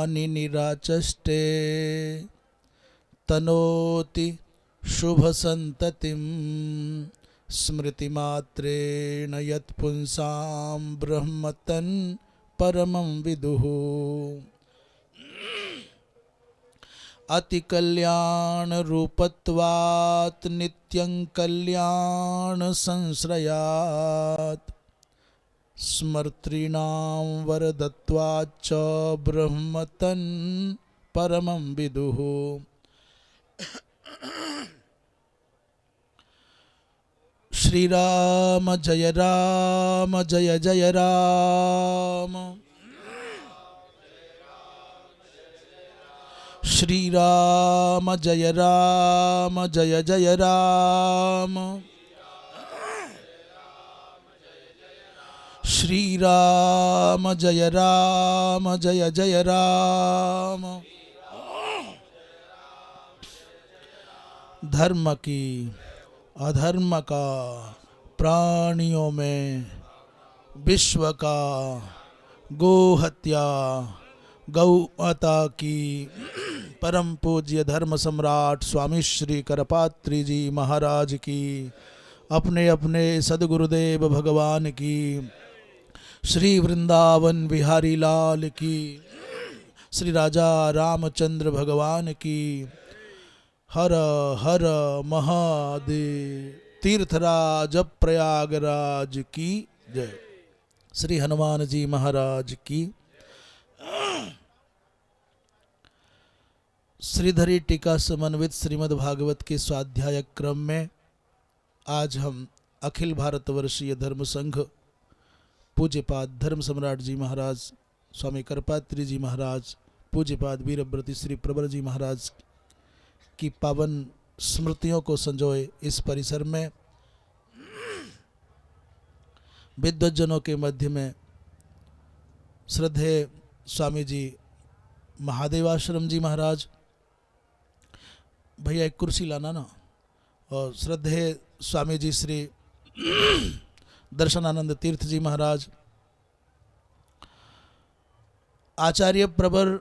सर्वाणि निराचष्टे तनोति शुभसन्ततिं स्मृतिमात्रेण यत्पुंसां ब्रह्मतन् परमं विदुः। अतिकल्याणरूपत्वात् नित्यं कल्याणसंश्रयात् स्मर्तॄणां वरदत्वाच्च ब्रह्मतन् परमं विदुः। श्री राम जय जय राम। श्री राम जय जय राम। श्री राम जय जय राम। धर्म की अधर्म का, प्राणियों में विश्व का, गो हत्या, गौ माता की, परम पूज्य धर्म सम्राट स्वामी श्री करपात्री जी महाराज की, अपने अपने सदगुरुदेव भगवान की, श्री वृंदावन बिहारी लाल की, श्री राजा रामचंद्र भगवान की, हर हर महादेव। तीर्थराज प्रयागराज की जय। श्री हनुमान जी महाराज की। श्रीधरी टीका समन्वित श्रीमद् भागवत के स्वाध्याय क्रम में आज हम अखिल भारतवर्षीय धर्म संघ पूज्यपाद धर्म सम्राट जी महाराज स्वामी करपात्री जी महाराज, पूज्यपाद वीरव्रती श्री प्रवर जी महाराज की पावन स्मृतियों को संजोए इस परिसर में विद्वज्जनों के मध्य में श्रद्धेय स्वामी जी महादेवाश्रम जी महाराज, भैया एक कुर्सी लाना ना, और श्रद्धेय स्वामी जी श्री दर्शनानंद तीर्थ जी महाराज, आचार्य प्रवर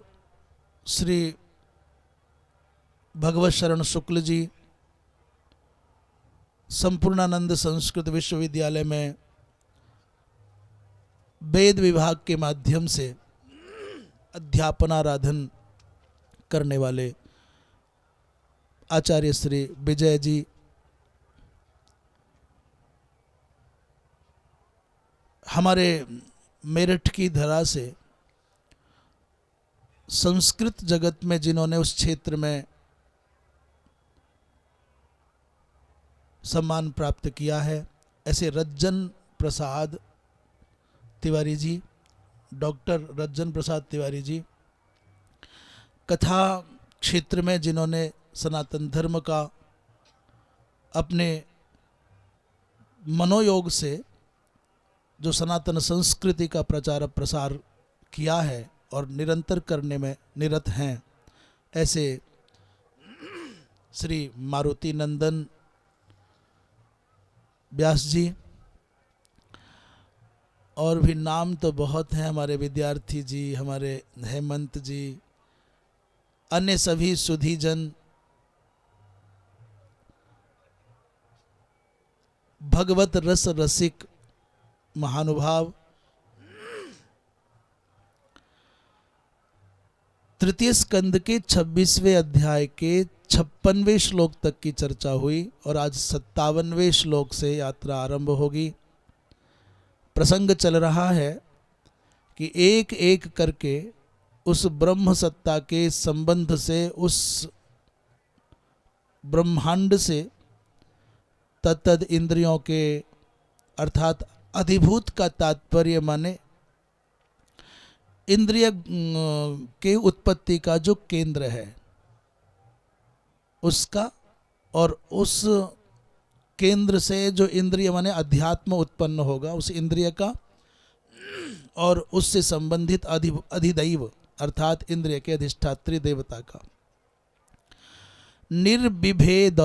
श्री भगवत शरण शुक्ल जी, संपूर्णानंद संस्कृत विश्वविद्यालय में वेद विभाग के माध्यम से अध्यापनाराधन करने वाले आचार्य श्री विजय जी, हमारे मेरठ की धरा से संस्कृत जगत में जिन्होंने उस क्षेत्र में सम्मान प्राप्त किया है, ऐसे रज्जन प्रसाद तिवारी जी, डॉक्टर रज्जन प्रसाद तिवारी जी, कथा क्षेत्र में जिन्होंने सनातन धर्म का अपने मनोयोग से जो सनातन संस्कृति का प्रचार प्रसार किया है और निरंतर करने में निरत हैं, ऐसे श्री मारुति नंदन व्यास जी, और भी नाम तो बहुत हैं, हमारे विद्यार्थी जी, हमारे हेमंत जी, अन्य सभी सुधीजन, भगवत रस रसिक महानुभाव। तृतीय स्कंद के 26वें अध्याय के 56वें श्लोक तक की चर्चा हुई और आज 57वें श्लोक से यात्रा आरंभ होगी। प्रसंग चल रहा है कि एक एक करके उस ब्रह्म सत्ता के संबंध से, उस ब्रह्मांड से तत्तद इंद्रियों के अर्थात अधिभूत का तात्पर्य माने इंद्रिय के उत्पत्ति का जो केंद्र है उसका, और उस केंद्र से जो इंद्रिय माने अध्यात्म उत्पन्न होगा उस इंद्रिय का, और उससे संबंधित अधिदैव अर्थात इंद्रिय के अधिष्ठात्री देवता का। निर्विभेद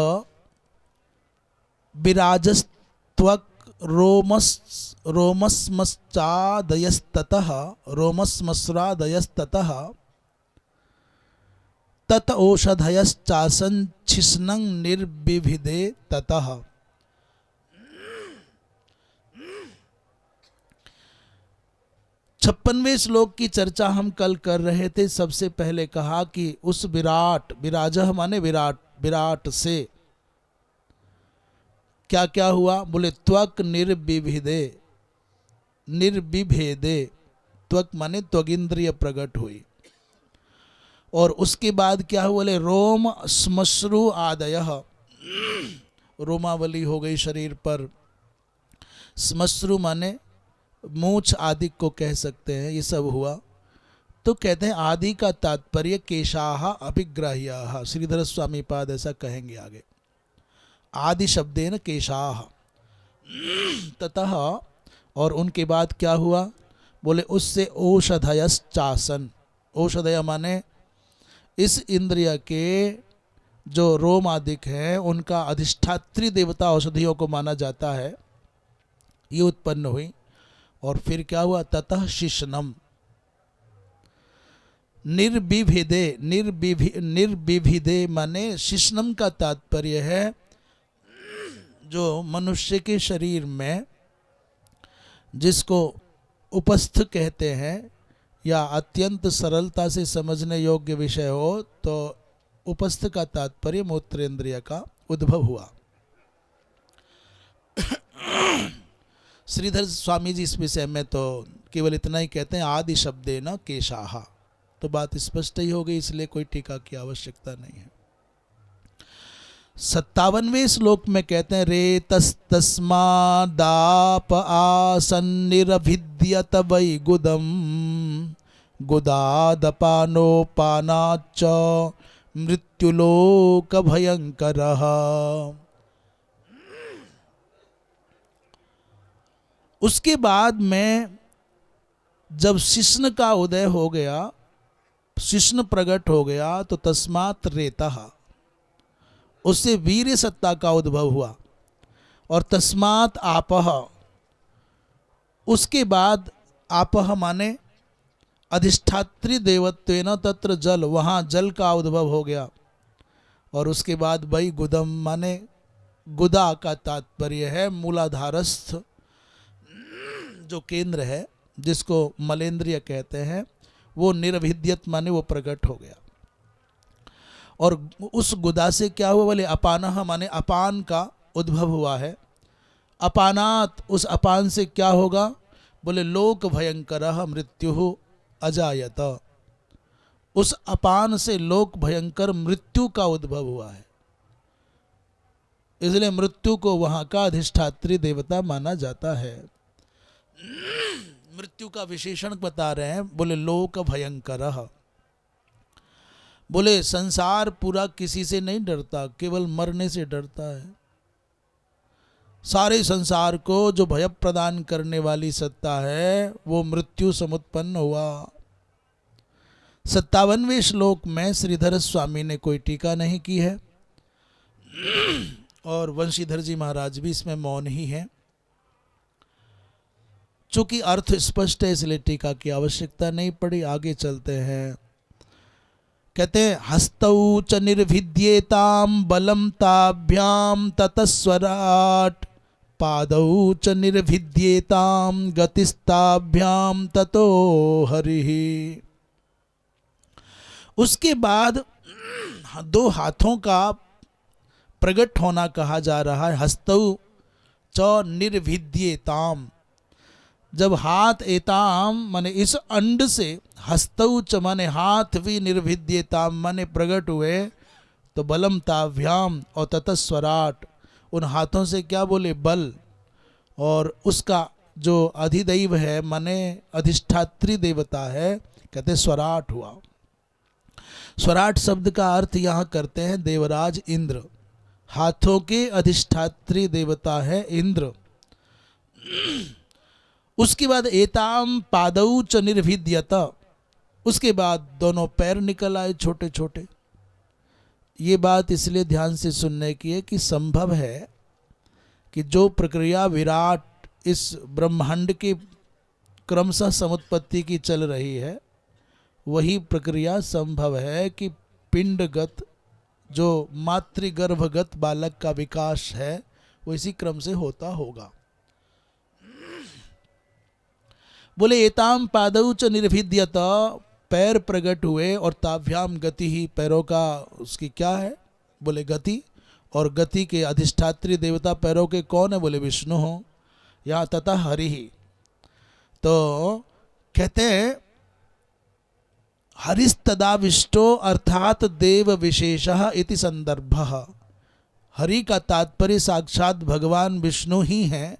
विराजस्त्वक रोमस्मश्चादयस्ततः तत औषधयश्चासन छिष्णं निर्बिभिदे ततः। 56वें श्लोक की चर्चा हम कल कर रहे थे। सबसे पहले कहा कि उस विराट, विराजह माने विराट, विराट से क्या क्या हुआ? बोले त्वक निर्विभिदे, निर्विभेदे, त्वक माने त्वगिंद्रिय प्रकट हुई। और उसके बाद क्या हुआ? बोले रोम श्मश्रु आदयः, रोमावली हो गई शरीर पर। श्मश्रु माने मूछ आदि को कह सकते हैं, ये सब हुआ। तो कहते हैं आदि का तात्पर्य केशाह अभिग्राह्याः, श्रीधर स्वामी पाद ऐसा कहेंगे आगे। आदि शब्देन केशाह, ततः और उनके बाद क्या हुआ? बोले उससे औषधयश्चासन, औषधय माने इस इंद्रिय के जो रोम आदिक हैं उनका अधिष्ठात्री देवता औषधियों को माना जाता है, ये उत्पन्न हुई। और फिर क्या हुआ? ततः शिष्णम, निर्विभिदे, निर्विभिदे माने शिष्णम का तात्पर्य है जो मनुष्य के शरीर में जिसको उपस्थ कहते हैं, या अत्यंत सरलता से समझने योग्य विषय हो तो उपस्थ का तात्पर्य मूत्रेंद्रिय का उद्भव हुआ। श्रीधर स्वामी जी इस विषय में तो केवल इतना ही कहते हैं आदि शब्दे न केशाहा, तो बात स्पष्ट ही हो गई, इसलिए कोई टीका की आवश्यकता नहीं है। 57वें श्लोक में कहते हैं रेतस्तस्मादाप आसन्निरभिद्यत वै गुदम गुदादपानोपानाच्च मृत्युलोक भयंकरः। उसके बाद में जब शिष्ण का उदय हो गया, शिष्ण प्रकट हो गया, तो तस्मात् रेतः, उससे वीर्य सत्ता का उद्भव हुआ। और तस्मात् आपः, उसके बाद आपः माने अधिष्ठात्री देवत्वेन तत्र जल, वहाँ जल का उद्भव हो गया। और उसके बाद वही गुदम माने गुदा का तात्पर्य है मूलाधारस्थ जो केंद्र है जिसको मलेंद्रिय कहते हैं, वो निर्भिद्यत माने वो प्रकट हो गया। और उस गुदा से क्या हुआ? बोले अपानः माने अपान का उद्भव हुआ है। अपानात, उस अपान से क्या होगा? बोले लोक भयंकरः मृत्युः अजायत, उस अपान से लोक भयंकर मृत्यु का उद्भव हुआ है, इसलिए मृत्यु को वहां का अधिष्ठात्री देवता माना जाता है। मृत्यु का विशेषण बता रहे हैं, बोले लोक भयंकरः, बोले संसार पूरा किसी से नहीं डरता, केवल मरने से डरता है। सारे संसार को जो भय प्रदान करने वाली सत्ता है वो मृत्यु समुत्पन्न हुआ। 57वें श्लोक में श्रीधर स्वामी ने कोई टीका नहीं की है और वंशीधर जी महाराज भी इसमें मौन ही हैं। चूंकि अर्थ स्पष्ट है इसलिए टीका की आवश्यकता नहीं पड़ी। आगे चलते हैं, कहते हैं हस्तौ च निर्भिद्येताम बलम ताभ्याम ततस्वराट पादौ च निर्भिद्येताम गतिस्ताभ्याम ततो हरिः। उसके बाद दो हाथों का प्रकट होना कहा जा रहा है। हस्तौ च निर्भिद्येताम, जब हाथ एताम माने इस अंड से, हस्तौ च माने हाथ भी, निर्भिद्येताम माने प्रकट हुए, तो बलम ताभ्याम और ततस्वराट, उन हाथों से क्या बोले? बल। और उसका जो अधिदैव है माने अधिष्ठात्री देवता है, कहते स्वराट हुआ। स्वराट शब्द का अर्थ यहाँ करते हैं देवराज इंद्र, हाथों के अधिष्ठात्री देवता है इंद्र। उसके बाद एताम पादौ च निर्भिद्यत, उसके बाद दोनों पैर निकल आए छोटे छोटे। ये बात इसलिए ध्यान से सुनने की है कि संभव है कि जो प्रक्रिया विराट इस ब्रह्मांड के क्रमशः समुत्पत्ति की चल रही है, वही प्रक्रिया संभव है कि पिंडगत जो मातृगर्भगत बालक का विकास है वो इसी क्रम से होता होगा। बोले एताम पादौ च निर्भिद्यत, पैर प्रकट हुए और ताभ्याम गति ही, पैरों का उसकी क्या है, बोले गति, और गति के अधिष्ठात्री देवता पैरों के कौन है, बोले विष्णु हो। यहाँ तथा हरि ही, तो कहते हैं हरिस्तदाविष्टो अर्थात देव विशेषः इति संदर्भः। हरि का तात्पर्य साक्षात भगवान विष्णु ही हैं।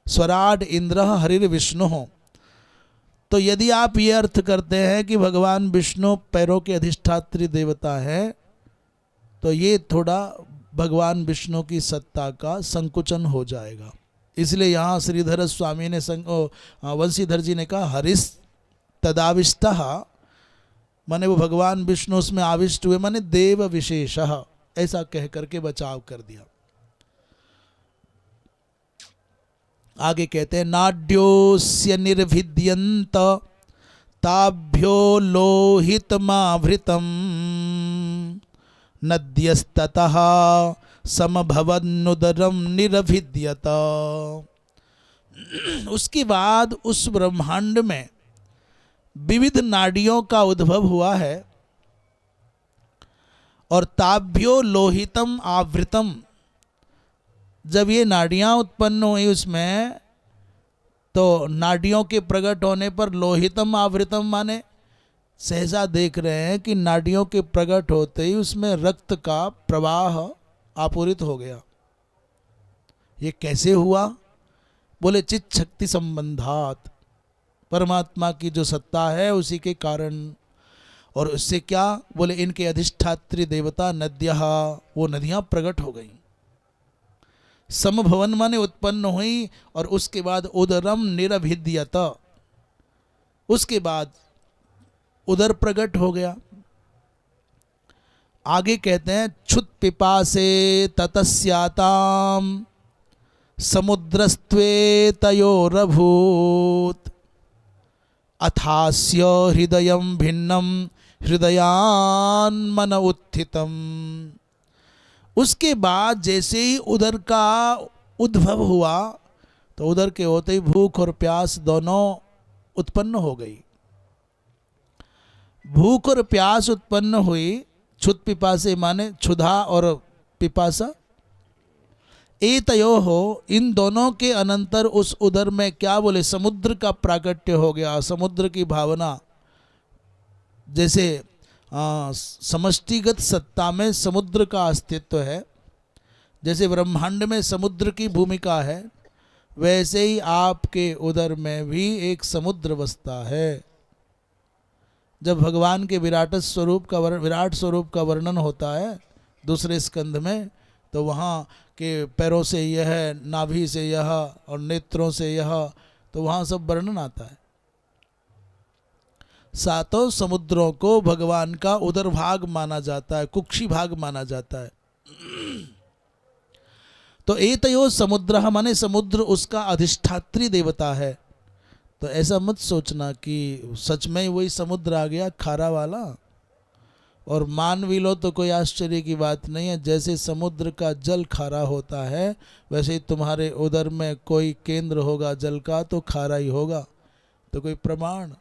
स्वराट इंद्र हरिर विष्णु हो। तो यदि आप ये अर्थ करते हैं कि भगवान विष्णु पैरों के अधिष्ठात्री देवता है, तो ये थोड़ा भगवान विष्णु की सत्ता का संकुचन हो जाएगा। इसलिए यहाँ श्रीधर स्वामी ने वंशीधर जी ने कहा हरिस तदाविष्टः, माने वो भगवान विष्णु उसमें आविष्ट हुए, माने देव विशेषः, ऐसा कह करके बचाव कर दिया। आगे कहते हैं नाड्योस्य निर्भिद्यन्त ताभ्यो लोहितमाभृतम् नद्यस्ततः समभवन्नुदरम निरभिद्यत। उसके बाद उस ब्रह्मांड में विविध नाड़ियों का उद्भव हुआ है और ताभ्यो लोहितम आवृतम, जब ये नाड़ियाँ उत्पन्न हुई उसमें, तो नाड़ियों के प्रकट होने पर लोहितम आवृतम माने सहजा देख रहे हैं कि नाड़ियों के प्रकट होते ही उसमें रक्त का प्रवाह आपूरित हो गया। ये कैसे हुआ, बोले चित शक्ति संबंधात, परमात्मा की जो सत्ता है उसी के कारण। और उससे क्या, बोले इनके अधिष्ठात्री देवता नद्यः, वो नदियाँ प्रकट हो गई। समभवन माने उत्पन्न हुई, और उसके बाद उदरम निरभिद्यत, उसके बाद उदर प्रकट हो गया। आगे कहते हैं क्षुत पिपासे ततस्याताम समुद्रस्त्वे तयोरभूत अथास्य हृदयं भिन्नम हृदयान्मन उत्थितम। उसके बाद जैसे ही उदर का उद्भव हुआ, तो उदर के होते ही भूख और प्यास दोनों उत्पन्न हो गई। भूख और प्यास उत्पन्न हुई, क्षुत पिपासे माने क्षुधा और पिपासा। एतयो हो, इन दोनों के अनंतर उस उदर में क्या, बोले समुद्र का प्राकट्य हो गया। समुद्र की भावना, जैसे समष्टिगत सत्ता में समुद्र का अस्तित्व है, जैसे ब्रह्मांड में समुद्र की भूमिका है, वैसे ही आपके उदर में भी एक समुद्र बसता है। जब भगवान के विराट स्वरूप का वर्णन होता है दूसरे स्कंध में, तो वहाँ के पैरों से यह, नाभि से यह और नेत्रों से यह, तो वहाँ सब वर्णन आता है। सातों समुद्रों को भगवान का उदर भाग माना जाता है, कुक्षी भाग माना जाता है। तो एतयो समुद्र माने समुद्र उसका अधिष्ठात्री देवता है। तो ऐसा मत सोचना कि सच में वही समुद्र आ गया खारा वाला, और मान भी लो तो कोई आश्चर्य की बात नहीं है। जैसे समुद्र का जल खारा होता है, वैसे ही तुम्हारे उदर में कोई केंद्र होगा जल का, तो खारा ही होगा। तो कोई प्रमाण,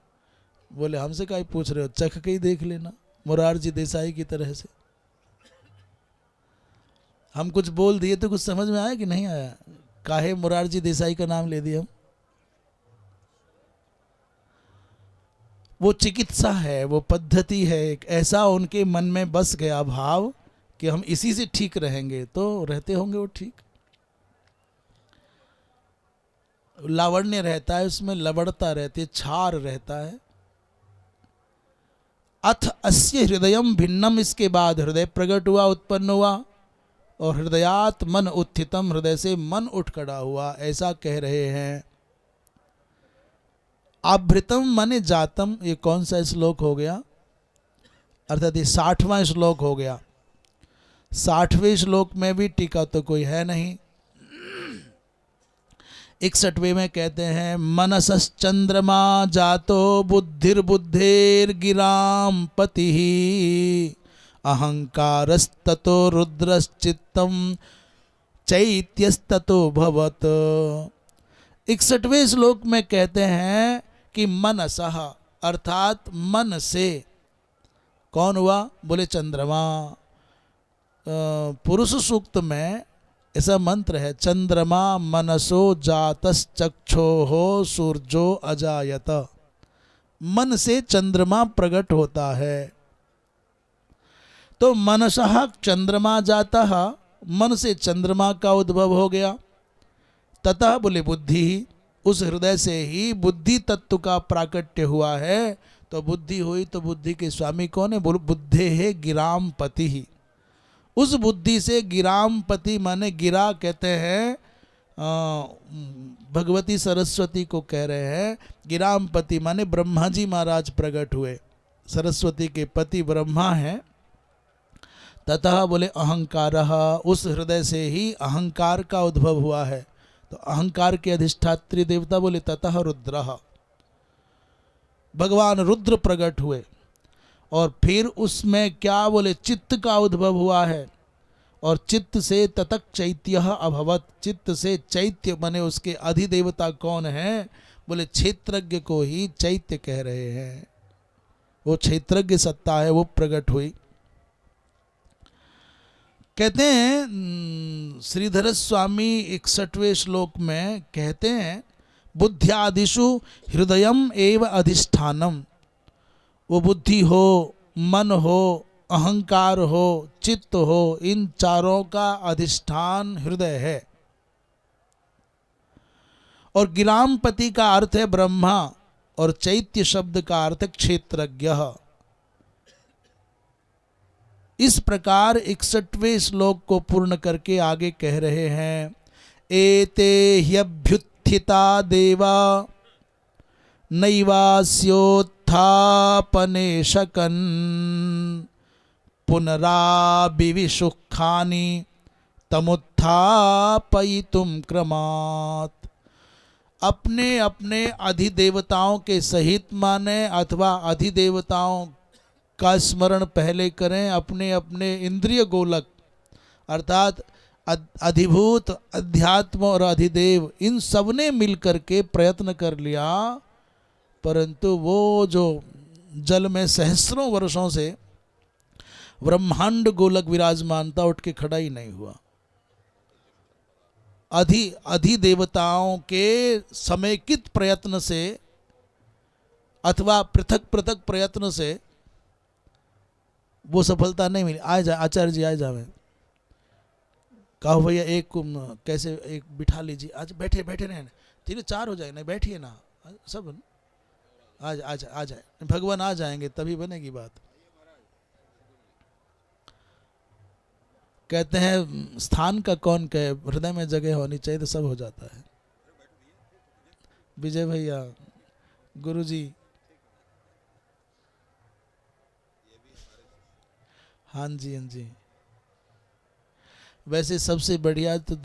बोले हमसे क्या पूछ रहे हो, चख के ही देख लेना, मोरारजी देसाई की तरह से। हम कुछ बोल दिए तो कुछ समझ में आया कि नहीं आया? काहे मोरारजी देसाई का नाम ले दिया हम? वो चिकित्सा है, वो पद्धति है, एक ऐसा उनके मन में बस गया भाव कि हम इसी से ठीक रहेंगे, तो रहते होंगे वो ठीक। लावण्य रहता है उसमें, लवड़ता रहती है, छार रहता है। अथ अस्य हृदयम भिन्नम, इसके बाद हृदय प्रकट हुआ, उत्पन्न हुआ, और हृदयात मन उत्थितम, हृदय से मन उठ खड़ा हुआ, ऐसा कह रहे हैं। आभृतम माने जातम, ये कौन सा श्लोक हो गया? अर्थात ये 60वां श्लोक हो गया। 60वें श्लोक में भी टीका तो कोई है नहीं। 61वें में कहते हैं मनसश्चंद्रमा जातो बुद्धिर्बुद्धेर्गिराम पतिः अहंकारस्ततो रुद्रश्चित्तम चैत्यस्ततो भवत। 61वें श्लोक में कहते हैं कि मनसः अर्थात मन से, कौन हुआ? बोले चंद्रमा। पुरुष सूक्त में ऐसा मंत्र है, चंद्रमा मनसो जातश्चक्षोः सूर्यो अजायत। मन से चंद्रमा प्रकट होता है। तो मनसः चंद्रमा जातः, मन से चंद्रमा का उद्भव हो गया। ततः बोले बुद्धि, उस हृदय से ही बुद्धि तत्व का प्राकट्य हुआ है। तो बुद्धि हुई तो बुद्धि के स्वामी कौन है? बोलो बुद्धे है गिराम पति ही। उस बुद्धि से गिराम पति माने गिरा कहते हैं, भगवती सरस्वती को कह रहे हैं। गिराम पति माने ब्रह्मा जी महाराज प्रकट हुए, सरस्वती के पति ब्रह्मा हैं। ततः बोले अहंकारः, उस हृदय से ही अहंकार का उद्भव हुआ है। तो अहंकार के अधिष्ठात्री देवता बोले ततः रुद्रः, भगवान रुद्र प्रकट हुए। और फिर उसमें क्या बोले चित्त का उद्भव हुआ है। और चित्त से ततक चैत्यः अभवत, चित्त से चैत्य बने उसके अधिदेवता कौन है? बोले क्षेत्रज्ञ को ही चैत्य कह रहे हैं। वो क्षेत्रज्ञ सत्ता है, वो प्रकट हुई। कहते हैं श्रीधर स्वामी 61वें श्लोक में कहते हैं बुद्ध्यादिषु हृदयम एव अधिष्ठानम। वो बुद्धि हो, मन हो, अहंकार हो, चित्त हो, इन चारों का अधिष्ठान हृदय है। और गिरामपति का अर्थ है ब्रह्मा और चैत्य शब्द का अर्थ क्षेत्रज्ञ। इस प्रकार 61वें श्लोक को पूर्ण करके आगे कह रहे हैं एते ह्यभ्युत्थिता देवा नैवास्योत्थापने शकन् पुनराविविशुखानि तमुत्थापयितुं क्रमात्। अपने अपने अधिदेवताओं के सहित माने अथवा अधिदेवताओं का स्मरण पहले करें। अपने अपने इंद्रिय गोलक अर्थात अधिभूत, अध्यात्म और अधिदेव, इन सब ने मिलकर के प्रयत्न कर लिया, परंतु वो जो जल में सहस्रों वर्षों से ब्रह्मांड गोलक विराजमान था उठ के खड़ा ही नहीं हुआ। अधिदेवताओं के समेकित प्रयत्न से अथवा पृथक पृथक प्रयत्न से वो सफलता नहीं मिली। आ जा आचार्य जी, आ जावे, कहो भैया एक कैसे एक बिठा लीजिए, आज बैठे बैठे रहे, 3-4 हो जाए, नहीं बैठिए ना, सब आ जाए, भगवान आ जाएंगे तभी बनेगी बात। कहते हैं स्थान का कौन कहे, हृदय में जगह होनी चाहिए तो सब हो जाता है। विजय भैया, गुरुजी, हाँ जी हाँ जी। वैसे सबसे बढ़िया तो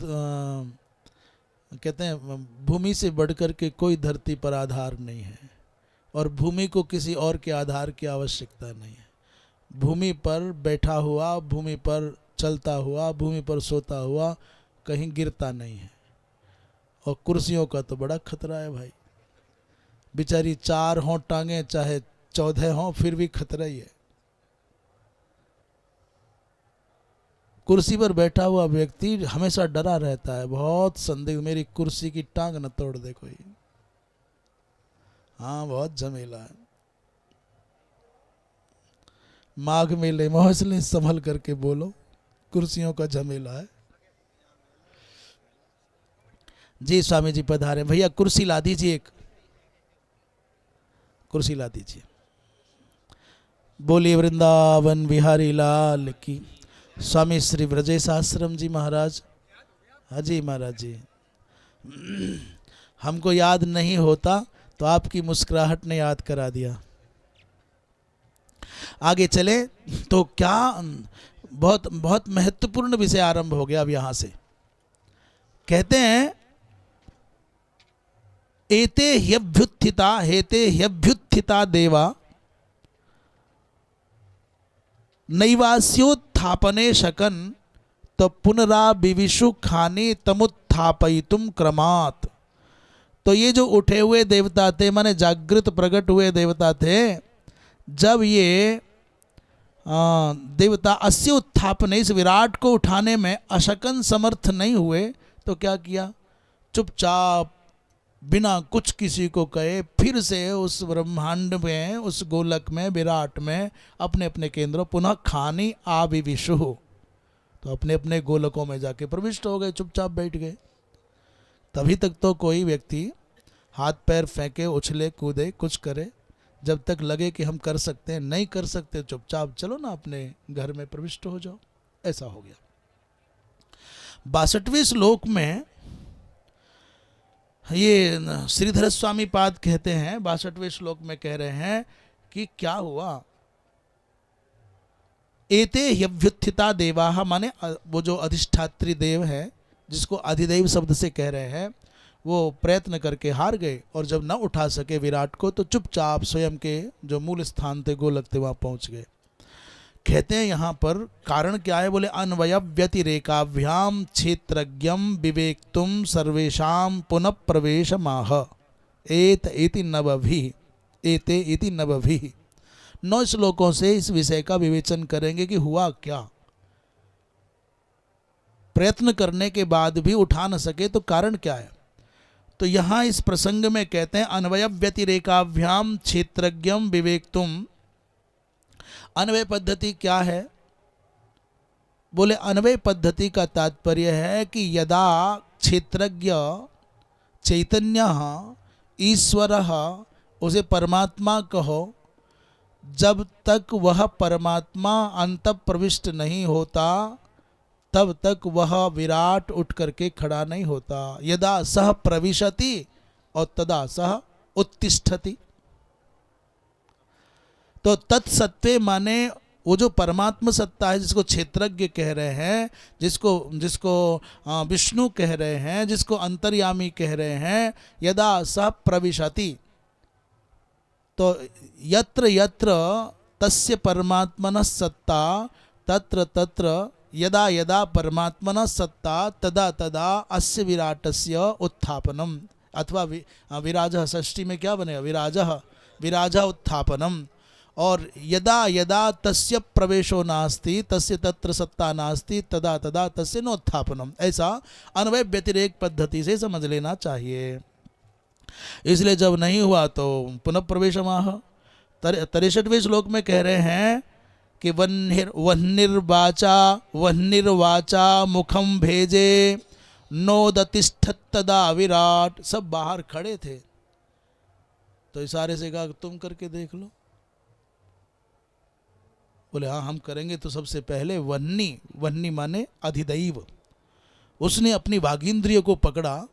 कहते हैं भूमि से बढ़कर के कोई धरती पर आधार नहीं है, और भूमि को किसी और के आधार की आवश्यकता नहीं है। भूमि पर बैठा हुआ, भूमि पर चलता हुआ, भूमि पर सोता हुआ कहीं गिरता नहीं है। और कुर्सियों का तो बड़ा खतरा है भाई, बेचारी 4 हों टांगे चाहे 14 हों फिर भी खतरा ही है। कुर्सी पर बैठा हुआ व्यक्ति हमेशा डरा रहता है, बहुत संदेह, मेरी कुर्सी की टांग न तोड़ दे कोई। हाँ, बहुत झमेला है। माघ मेले में इसलिए संभल करके बोलो, कुर्सियों का झमेला है। जी स्वामी जी पधारे। भैया कुर्सी ला दीजिए, एक कुर्सी ला दीजिए। बोलिए वृंदावन बिहारी लाल की। स्वामी श्री ब्रजेश आश्रम जी महाराज, हाजी महाराज जी। हमको याद नहीं होता तो आपकी मुस्कुराहट ने याद करा दिया। आगे चले तो क्या बहुत बहुत महत्वपूर्ण विषय आरंभ हो गया। अब यहां से कहते हैं एते ह्यभ्युत्थिता, हेते ह्यभ्युत्थिता देवा नैवास्योत्थापने शकन तो पुनराविविषु खाने तमुत्थापयितुम क्रमात्। तो ये जो उठे हुए देवता थे, माने जागृत प्रकट हुए देवता थे, जब ये देवता अस्य उत्थापने, इस विराट को उठाने में अशकन समर्थ नहीं हुए, तो क्या किया, चुपचाप बिना कुछ किसी को कहे फिर से उस ब्रह्मांड में, उस गोलक में, विराट में अपने अपने केंद्र पुनः खानी आविविषु, तो अपने अपने गोलकों में जाके प्रविष्ट हो गए, चुपचाप बैठ गए। तभी तक तो कोई व्यक्ति हाथ पैर फेंके, उछले कूदे, कुछ करे, जब तक लगे कि हम कर सकते हैं। नहीं कर सकते, चुपचाप चलो ना, अपने घर में प्रविष्ट हो जाओ। ऐसा हो गया। 62वें श्लोक में ये श्रीधर स्वामी पाद कहते हैं, 62वें श्लोक में कह रहे हैं कि क्या हुआ, एते ह्यभ्युत्थिता देवाः, माने वो जो अधिष्ठात्री देव है, जिसको अधिदेव शब्द से कह रहे हैं, वो प्रयत्न करके हार गए, और जब न उठा सके विराट को, तो चुपचाप स्वयं के जो मूल स्थान थे, गोलक थे, वहां पहुंच गए। कहते हैं यहाँ पर कारण क्या है, बोले अन्वय व्यतिरेकाभ्याम क्षेत्रज्ञम विवेक्तुम सर्वेशाम पुनः प्रवेश माह एत इति नवभि, एते इति नवभि। 9 श्लोकों से इस विषय का विवेचन करेंगे कि हुआ क्या। प्रयत्न करने के बाद भी उठा न सके तो कारण क्या है। तो यहाँ इस प्रसंग में कहते हैं अन्वय व्यतिरेकाभ्याम क्षेत्रज्ञम विवेक्तुम। अन्वय पद्धति क्या है, बोले अन्वय पद्धति का तात्पर्य है कि यदा क्षेत्रज्ञ चैतन्य ईश्वर, उसे परमात्मा कहो, जब तक वह परमात्मा अंत प्रविष्ट नहीं होता, तब तक वह विराट उठ करके खड़ा नहीं होता। यदा सह प्रविशति और तदा सह उत्तिष्ठति। तो तत्सत्वे माने वो जो परमात्मा सत्ता है, जिसको क्षेत्रज्ञ कह रहे हैं, जिसको विष्णु कह रहे हैं, जिसको अंतर्यामी कह रहे हैं, यदा सह प्रविशति, तो यत्र यत्र तस्य परमात्मनः सत्ता तत्र तत्र यदा यदा परमात्मनः सत्ता तदा तदा अस्य विराटस्य उत्थापनम, अथवा विराजः, षष्ठी में क्या बनेगा, विराजः, विराजः उत्थापनम। और यदा यदा तस्य प्रवेशो नास्ति तस्य तत्र सत्ता नास्ति तदा तदा तस्य नोत्थापनम। ऐसा अन्वय व्यतिरेक पद्धति से समझ लेना चाहिए। इसलिए जब नहीं हुआ तो पुनः प्रवेशमाह। 63वें श्लोक में कह रहे हैं कि वह्निर्वाचा मुखम भेजे नोदतिष्ठत्तदा विराट। सब बाहर खड़े थे, तो इशारे से कहा तुम करके देख लो। बोले हाँ हम करेंगे। तो सबसे पहले वह्नि माने अधिदैव, उसने अपनी वागींद्रिय को पकड़ा।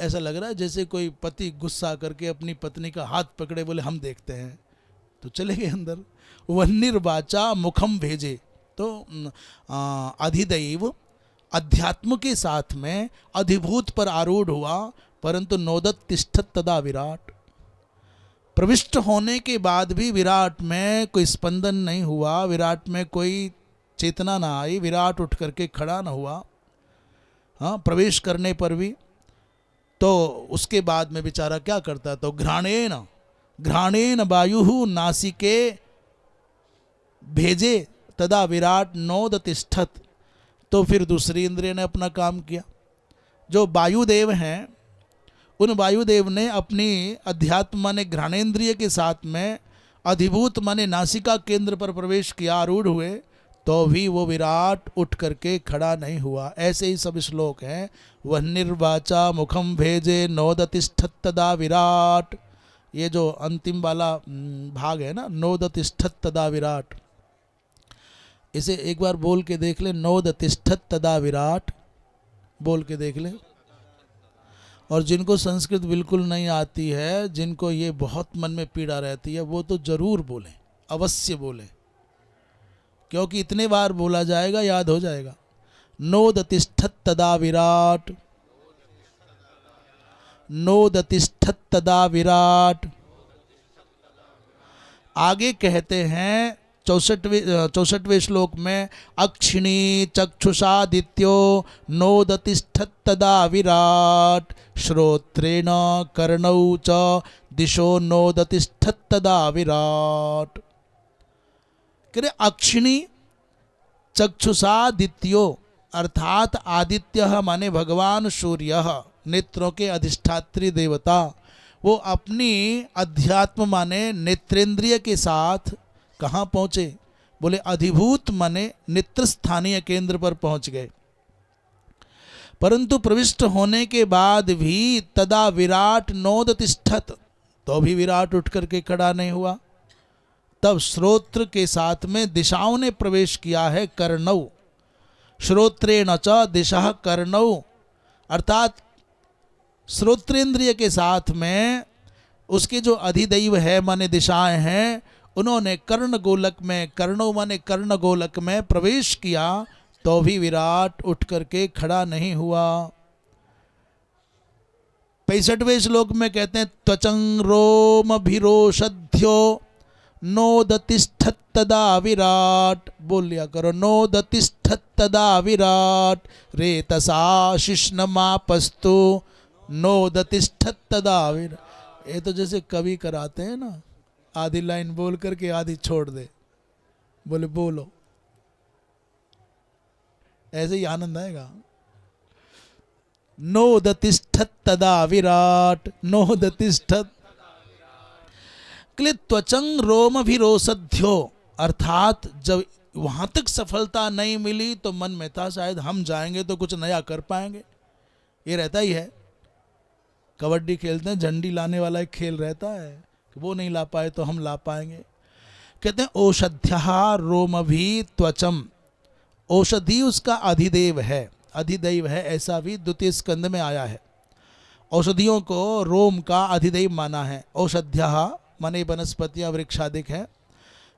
ऐसा लग रहा है जैसे कोई पति गुस्सा करके अपनी पत्नी का हाथ पकड़े, बोले हम देखते हैं, तो चले गए अंदर। वह्निर्वाचा मुखम भेजे, तो अधिदैव अध्यात्म के साथ में अधिभूत पर आरूढ़ हुआ, परंतु नोदत तिष्ठत तदा विराट। प्रविष्ट होने के बाद भी विराट में कोई स्पंदन नहीं हुआ, विराट में कोई चेतना ना आई, विराट उठ करके खड़ा ना हुआ। हाँ, प्रवेश करने पर भी। तो उसके बाद में बेचारा क्या करता, तो घ्राणेन वायु नासिके भेजे तदा विराट नोद तिष्ठत। तो फिर दूसरी इंद्रिय ने अपना काम किया। जो वायुदेव हैं, उन वायुदेव ने अपनी अध्यात्म माने घ्राणेन्द्रिय के साथ में अधिभूत माने नासिका केंद्र पर प्रवेश किया, आरूढ़ हुए, तो भी वो विराट उठ करके खड़ा नहीं हुआ। ऐसे ही सब श्लोक हैं। वह्निर्वाचा मुखम भेजे नोदतिष्ठत तदा विराट। ये जो अंतिम वाला भाग है ना, नोदतिष्ठत तदा विराट, इसे एक बार बोल के देख ले, नोदतिष्ठत तदा विराट, बोल के देख ले। और जिनको संस्कृत बिल्कुल नहीं आती है, जिनको ये बहुत मन में पीड़ा रहती है, वो तो जरूर बोलें, अवश्य बोलें, क्योंकि इतने बार बोला जाएगा, याद हो जाएगा। नोदतिष्ठत तदा विराट, नोदतिष्ठत तदा विराट। आगे कहते हैं 64वें श्लोक में अक्षिणी चक्षुषादित्यो नोदतिष्ठत्तदा विराट श्रोत्रेण कर्णौ च दिशो नोदतिष्ठत्तदा विराट। करे अक्षिणी चक्षुषादित्यो अर्थात आदित्य माने भगवान सूर्य, नेत्रों के अधिष्ठात्री देवता, वो अपनी अध्यात्म माने नेत्रेंद्रिय के साथ कहाँ पहुँचे? बोले अधिभूत माने नेत्र स्थानीय केंद्र पर पहुँच गए। परंतु प्रविष्ट होने के बाद भी तदा विराट नोदतिष्ठत, तो भी विराट उठ करके खड़ा नहीं हुआ। तब श्रोत्र के साथ में दिशाओं ने प्रवेश किया है, कर्णौ श्रोत्रेण च दिशा कर्णौ, अर्थात श्रोत्रेंद्रिय के साथ में उसके जो अधिदैव है माने दिशाएं हैं, उन्होंने कर्ण गोलक में, कर्णौ माने कर्ण गोलक में प्रवेश किया, तो भी विराट उठ करके खड़ा नहीं हुआ। 65वें श्लोक में कहते हैं त्वचं रोमभिरोषध्यो नोदतिष्ठत्तदा विराट, बोल लिया करो नोदतिष्ठत्तदा विराट रेतसा शिश्नमापस्तु नोदतिष्ठत्तदा विराट। ये तो जैसे कवि कराते हैं ना, आधी लाइन बोल करके आधी छोड़ दे, बोले बोलो, ऐसे ही आनंद आएगा। नोदतिष्ठत्तदा विराट नोदतिष्ठत् त्वचं रोमभिरोषध्यो, अर्थात जब वहां तक सफलता नहीं मिली तो मन में था शायद हम जाएंगे तो कुछ नया कर पाएंगे। ये रहता ही है, कबड्डी खेलते हैं, झंडी लाने वाला एक खेल रहता है, वो नहीं ला पाए तो हम ला पाएंगे। कहते हैं औषध्या रोमभि त्वचम, औषधि उसका अधिदेव है, अधिदैव है, ऐसा भी द्वितीय स्कंद में आया है। औषधियों को रोम का अधिदैव माना है। औषध्या माने वनस्पतियाँ वृक्षादिक है।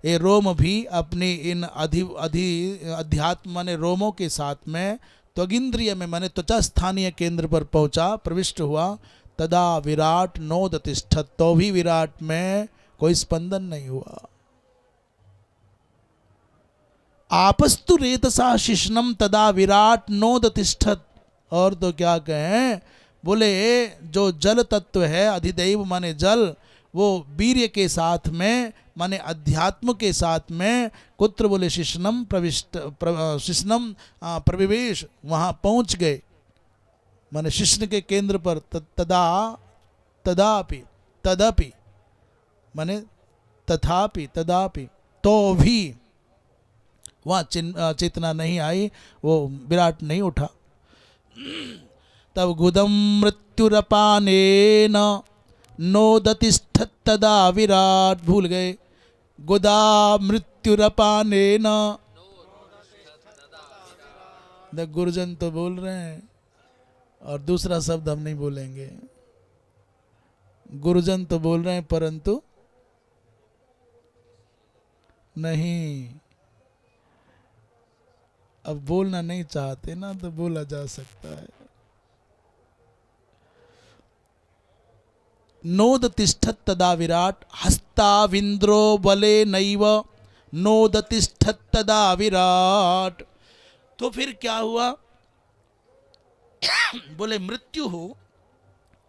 ये रोम भी अपनी इन अध्यात्म माने रोमों के साथ में त्वगिंद्रिय में माने त्वचा स्थानीय केंद्र पर पहुंचा, प्रविष्ट हुआ। तदा विराट नोदतिष्ठत्, तो भी विराट में कोई स्पंदन नहीं हुआ। आपस्तु रेतसा शिश्नम तदा विराट नोदतिष्ठत्, और तो क्या कहें, बोले जो जल तत्व है अधिदैव माने जल, वो वीर्य के साथ में माने अध्यात्म के साथ में कुत्र बोले शिश्नम प्रविष्ट शिश्नम प्रविवेश, वहाँ पहुँच गए माने शिश्न के केंद्र पर। तदा तदापि तदपि माने तथापि तदापि, तो भी वहाँ चेतना नहीं आई, वो विराट नहीं उठा। तब गुदम मृत्युरपानेन नोदतिष्ठत्तदा विराट, भूल गए, गुदा मृत्युरपानेन। गुरुजन तो बोल रहे हैं और दूसरा शब्द हम नहीं बोलेंगे। गुरुजन तो बोल रहे हैं परंतु नहीं, अब बोलना नहीं चाहते ना तो बोला जा सकता है। नोदतिष्ठत्तदा विराट हस्ताविंद्रो बले नैव नोदतिष्ठत्तदा विराट। तो फिर क्या हुआ? बोले मृत्यु हो,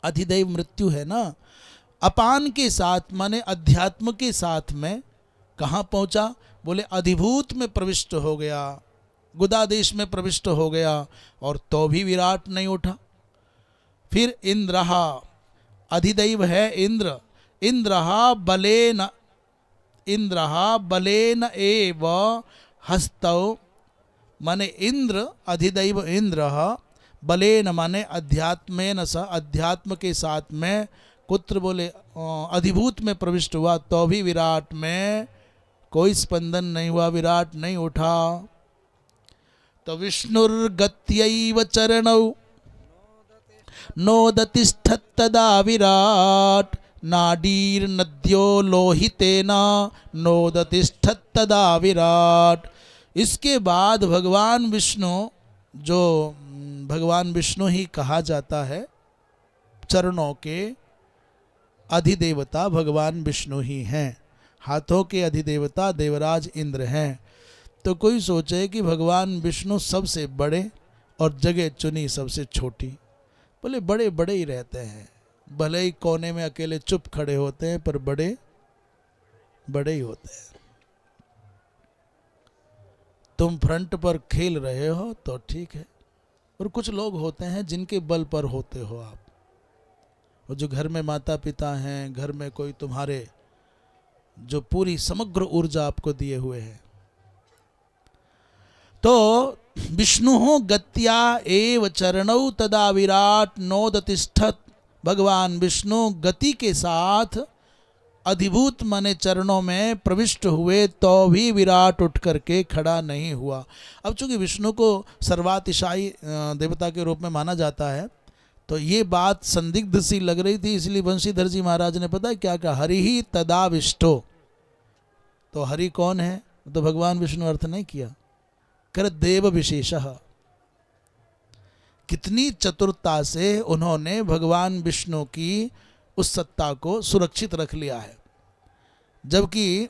अधिदैव मृत्यु है ना, अपान के साथ माने अध्यात्म के साथ में कहाँ पहुंचा? बोले अधिभूत में प्रविष्ट हो गया, गुदादेश में प्रविष्ट हो गया, और तो भी विराट नहीं उठा। फिर इंद्रहा, अधिदैव है इंद्र, इंद्रहा बलेन एव हस्तौ, माने इंद्र अधिदैव इंद्र, बलेन माने अध्यात्मेन स, अध्यात्म के साथ में कुत्र बोले अधिभूत में प्रविष्ट हुआ, तो भी विराट में कोई स्पंदन नहीं हुआ, विराट नहीं उठा। तो विष्णुर्गत्यैव चरणौ नोदतिष्ठत्तदा विराट नाडीर्नद्यो लोहितेन नोदतिष्ठत्तदा विराट। इसके बाद भगवान विष्णु, जो भगवान विष्णु ही कहा जाता है, चरणों के अधिदेवता भगवान विष्णु ही हैं। हाथों के अधिदेवता देवराज इंद्र हैं। तो कोई सोचे कि भगवान विष्णु सबसे बड़े और जगह चुनी सबसे छोटी। बोले बड़े बड़े ही रहते हैं, भले ही कोने में अकेले चुप खड़े होते हैं, पर बड़े बड़े ही होते हैं। तुम फ्रंट पर खेल रहे हो तो ठीक है, और कुछ लोग होते हैं जिनके बल पर होते हो आप। और जो घर में माता पिता हैं, घर में कोई तुम्हारे जो पूरी समग्र ऊर्जा आपको दिए हुए हैं। तो विष्णु गत्या एव चरणौ तदा विराट नोदतिष्ठत। भगवान विष्णु गति के साथ अधिभूत मने चरणों में प्रविष्ट हुए तो भी विराट उठ करके खड़ा नहीं हुआ। अब चूंकि विष्णु को सर्वातिशायी देवता के रूप में माना जाता है, तो ये बात संदिग्ध सी लग रही थी, इसलिए बंशीधर जी महाराज ने पता है क्या कहा, हरि ही तदाविष्टो। तो हरि कौन है? तो भगवान विष्णु अर्थ नहीं किया, कर देव विशेषः। कितनी चतुरता से उन्होंने भगवान विष्णु की उस सत्ता को सुरक्षित रख लिया है। जबकि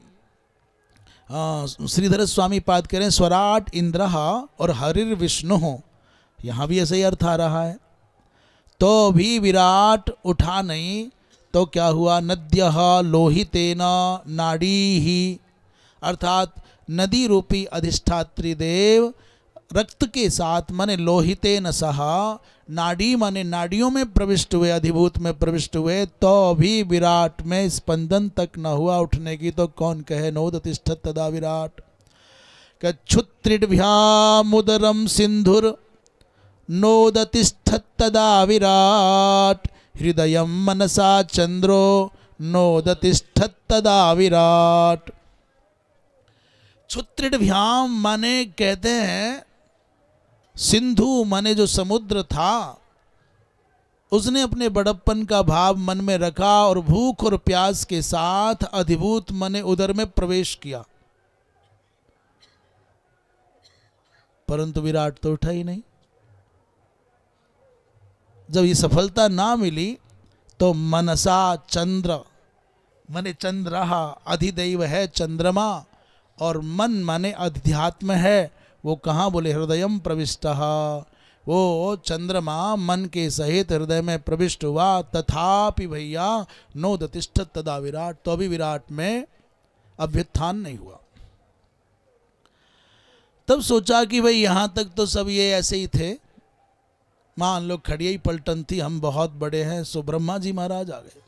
श्रीधर स्वामी पाद करें स्वराट इंद्र और हरिर विष्णु, यहाँ भी ऐसे ही अर्थ आ रहा है। तो भी विराट उठा नहीं, तो क्या हुआ? नद्यः लोहितेन नाड़ी ही, अर्थात नदी रूपी अधिष्ठात्री देव रक्त के साथ माने लोहितेन सहा, नाड़ी माने नाड़ियों में प्रविष्ट हुए, अधिभूत में प्रविष्ट हुए, तो भी विराट में स्पंदन तक न हुआ उठने की। तो कौन कहे नोदतिष्ठत तदा विराट। क्षुत्रिभ्यामुदरम सिंधुर नोदतिष्ठत तदा विराट, हृदयम मनसा चंद्रो नोदतिष्ठत तदा विराट। क्षुत्रिभ्याम माने कहते हैं सिंधु माने जो समुद्र था, उसने अपने बड़प्पन का भाव मन में रखा और भूख और प्यास के साथ अधिभूत माने उदर में प्रवेश किया, परंतु विराट तो उठा ही नहीं। जब ये सफलता ना मिली तो मनसा चंद्र माने चंद्रहा, अधिदैव है चंद्रमा, और मन माने अध्यात्म है। वो कहाँ? बोले हृदयम प्रविष्टः, वो चंद्रमा मन के सहित हृदय में प्रविष्ट हुआ। तथापि भैया नोदतिष्ठत तदा विराट, तो भी विराट में अभ्युत्थान नहीं हुआ। तब सोचा कि भाई यहाँ तक तो सब ये ऐसे ही थे, मान लो खड़िया ही पलटन थी, हम बहुत बड़े हैं। सो ब्रह्मा जी महाराज आ गए।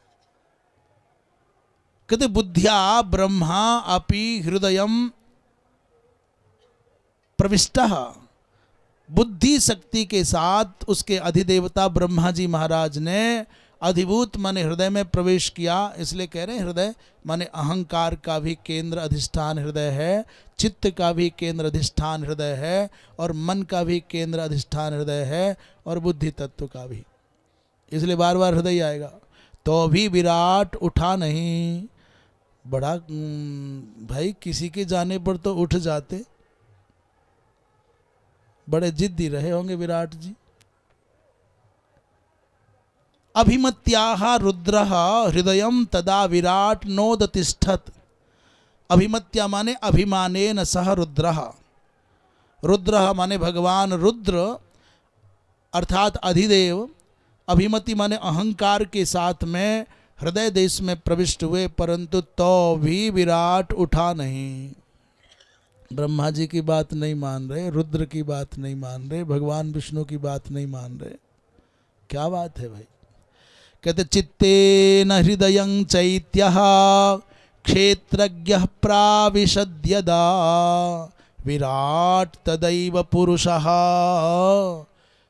कहते बुद्धिया ब्रह्मा अपि हृदयम प्रविष्टः, बुद्धि शक्ति के साथ उसके अधिदेवता ब्रह्मा जी महाराज ने अधिभूत माने हृदय में प्रवेश किया। इसलिए कह रहे हैं हृदय माने अहंकार का भी केंद्र अधिष्ठान हृदय है, चित्त का भी केंद्र अधिष्ठान हृदय है, और मन का भी केंद्र अधिष्ठान हृदय है, और बुद्धि तत्व का भी। इसलिए बार बार हृदय आएगा। तो भी विराट उठा नहीं। बड़ा भाई, किसी के जाने पर तो उठ जाते। बड़े जिद्दी रहे होंगे विराट जी। अभिमत्याः रुद्रः हृदयम तदा विराट नोदतिष्ठत। अभिमत्या माने अभिमानेन सह रुद्रः, रुद्रः माने भगवान रुद्र अर्थात अधिदेव, अभिमति माने अहंकार के साथ में हृदय देश में प्रविष्ट हुए, परंतु तो भी विराट उठा नहीं। ब्रह्मा जी की बात नहीं मान रहे, रुद्र की बात नहीं मान रहे, भगवान विष्णु की बात नहीं मान रहे। क्या बात है भाई? कहते चित्तेन हृदयं चैत्यः क्षेत्रज्ञः प्राविशद्यदा विराट तदैव पुरुषः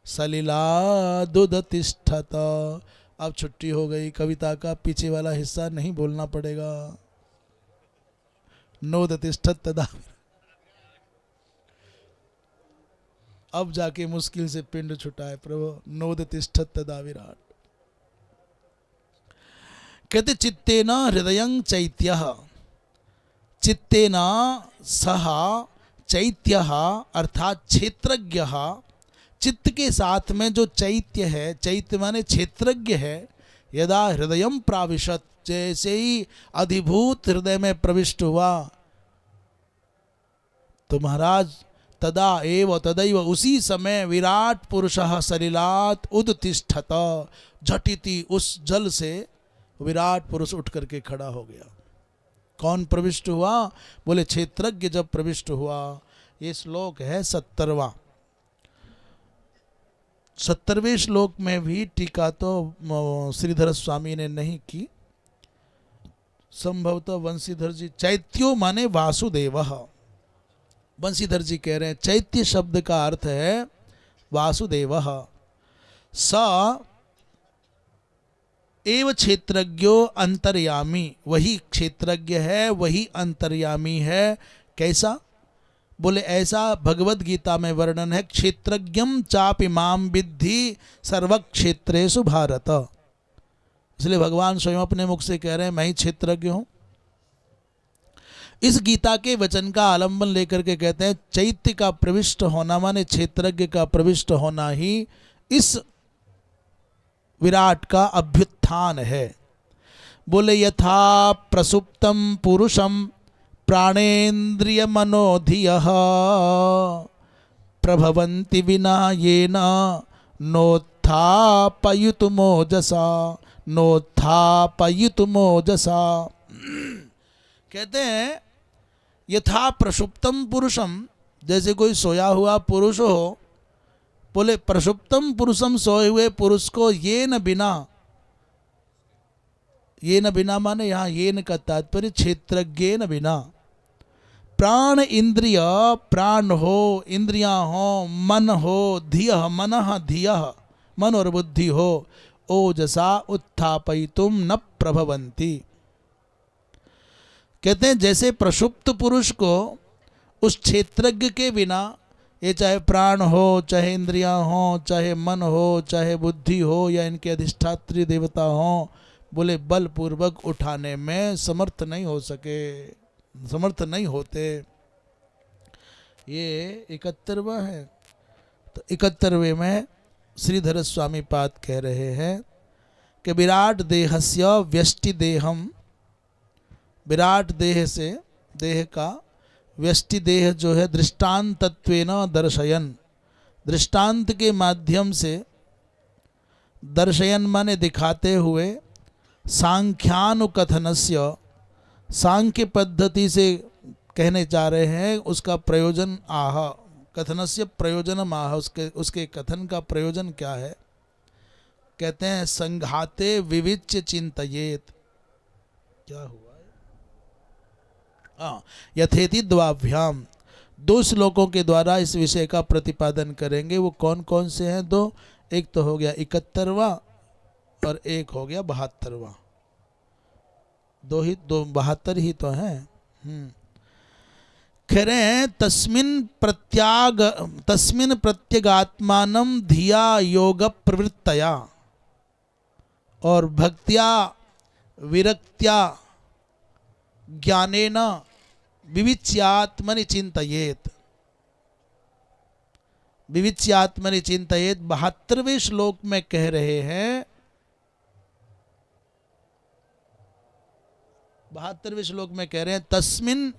सलिलादुदतिष्ठत। अब छुट्टी हो गई, कविता का पीछे वाला हिस्सा नहीं बोलना पड़ेगा। नोदतिष्ठत तदा, अब जाके मुश्किल से पिंड छुटा है प्रभु। नोदतिष्ठत तदा विराट। कहते चित्तेन हृदयं चैत्यः, चित्तेन सह चैत्यः अर्थात क्षेत्रज्ञः, चित्त के साथ में जो चैत्य है, चैत्य माने क्षेत्रज्ञ है, यदा हृदयम प्राविशत, जैसे ही अधिभूत हृदय में प्रविष्ट हुआ तो महाराज तदा एव तदैव उसी समय विराट पुरुषः सलिलात् उदतिष्ठत, झटिति उस जल से विराट पुरुष उठ करके खड़ा हो गया। कौन प्रविष्ट हुआ? बोले क्षेत्रज्ञ जब प्रविष्ट हुआ। ये श्लोक है 70वां। 70वें श्लोक में भी टीका तो श्रीधर स्वामी ने नहीं की, संभवतः वंशीधर जी। चैत्यो माने वासुदेव। वंशीधर जी कह रहे हैं चैत्य शब्द का अर्थ है वासुदेव। स एव क्षेत्रज्ञो अंतर्यामी, वही क्षेत्रज्ञ है, वही अंतर्यामी है। कैसा? बोले ऐसा भगवद गीता में वर्णन है, क्षेत्रज्ञम चापि माम विद्धि सर्वक्षेत्रेषु भारत। इसलिए भगवान स्वयं अपने मुख से कह रहे हैं मैं ही क्षेत्रज्ञ हूं। इस गीता के वचन का आलंबन लेकर के कहते हैं चैत्य का प्रविष्ट होना माने क्षेत्रज्ञ का प्रविष्ट होना ही इस विराट का अभ्युत्थान है। बोले यथा प्रसुप्तम पुरुषम प्राणेन्द्रिय मनोधियः प्रभवन्ति विना येन नोत्थापयितुमोजसा नोत्थापयितुमोजसा। कहते हैं यथा प्रसुप्तम पुरुषम, जैसे कोई सोया हुआ पुरुष हो। बोले प्रसुप्तम पुरुषम, सोए हुए पुरुष को ये न बिना माने यहाँ ये न का तात्पर्य क्षेत्रज्ञ न बिना। प्राण इंद्रिय, प्राण हो, इंद्रियां हो, मन हो, धिय मनः धिय, मन और बुद्धि हो, ओजसा उत्थापयितुम न प्रभवन्ति। कहते हैं जैसे प्रसुप्त पुरुष को उस क्षेत्रज्ञ के बिना, ये चाहे प्राण हो, चाहे इंद्रियां हो, चाहे मन हो, चाहे बुद्धि हो, या इनके अधिष्ठात्री देवता हो, बोले बलपूर्वक उठाने में समर्थ नहीं हो सके, समर्थ नहीं होते। ये 71वां है। तो 71वें में श्रीधर स्वामी पाद कह रहे हैं कि विराट देहस्य व्यष्टि देहम, विराट देह से, देह का व्यष्टि देह जो है दृष्टांतत्वेन दर्शयन, दृष्टांत के माध्यम से, दर्शयन माने दिखाते हुए, सांख्यानुकथनस्य, सांख्य पद्धति से कहने जा रहे हैं, उसका प्रयोजन आह, कथनस्य प्रयोजनम आह, उसके कथन का प्रयोजन क्या है? कहते हैं संघाते विविच्य चिंतयेत। क्या हुआ? यथेति द्वाभ्याम, दो श्लोकों के द्वारा इस विषय का प्रतिपादन करेंगे। वो कौन कौन से हैं? दो, एक तो हो गया 71वां और एक हो गया 72वां। दो 72 ही तो हैं। कह रहे हैं तस्मिन प्रत्यगात्मानं धिया योग प्रवृत्तया और भक्त्या विरक्त्या ज्ञानेन विविच्यात्मनि चिंतयेत। विविच्यात्मनि चिंतयेत 72वें श्लोक में कह रहे हैं, 72वें श्लोक में कह रहे हैं तस्मिन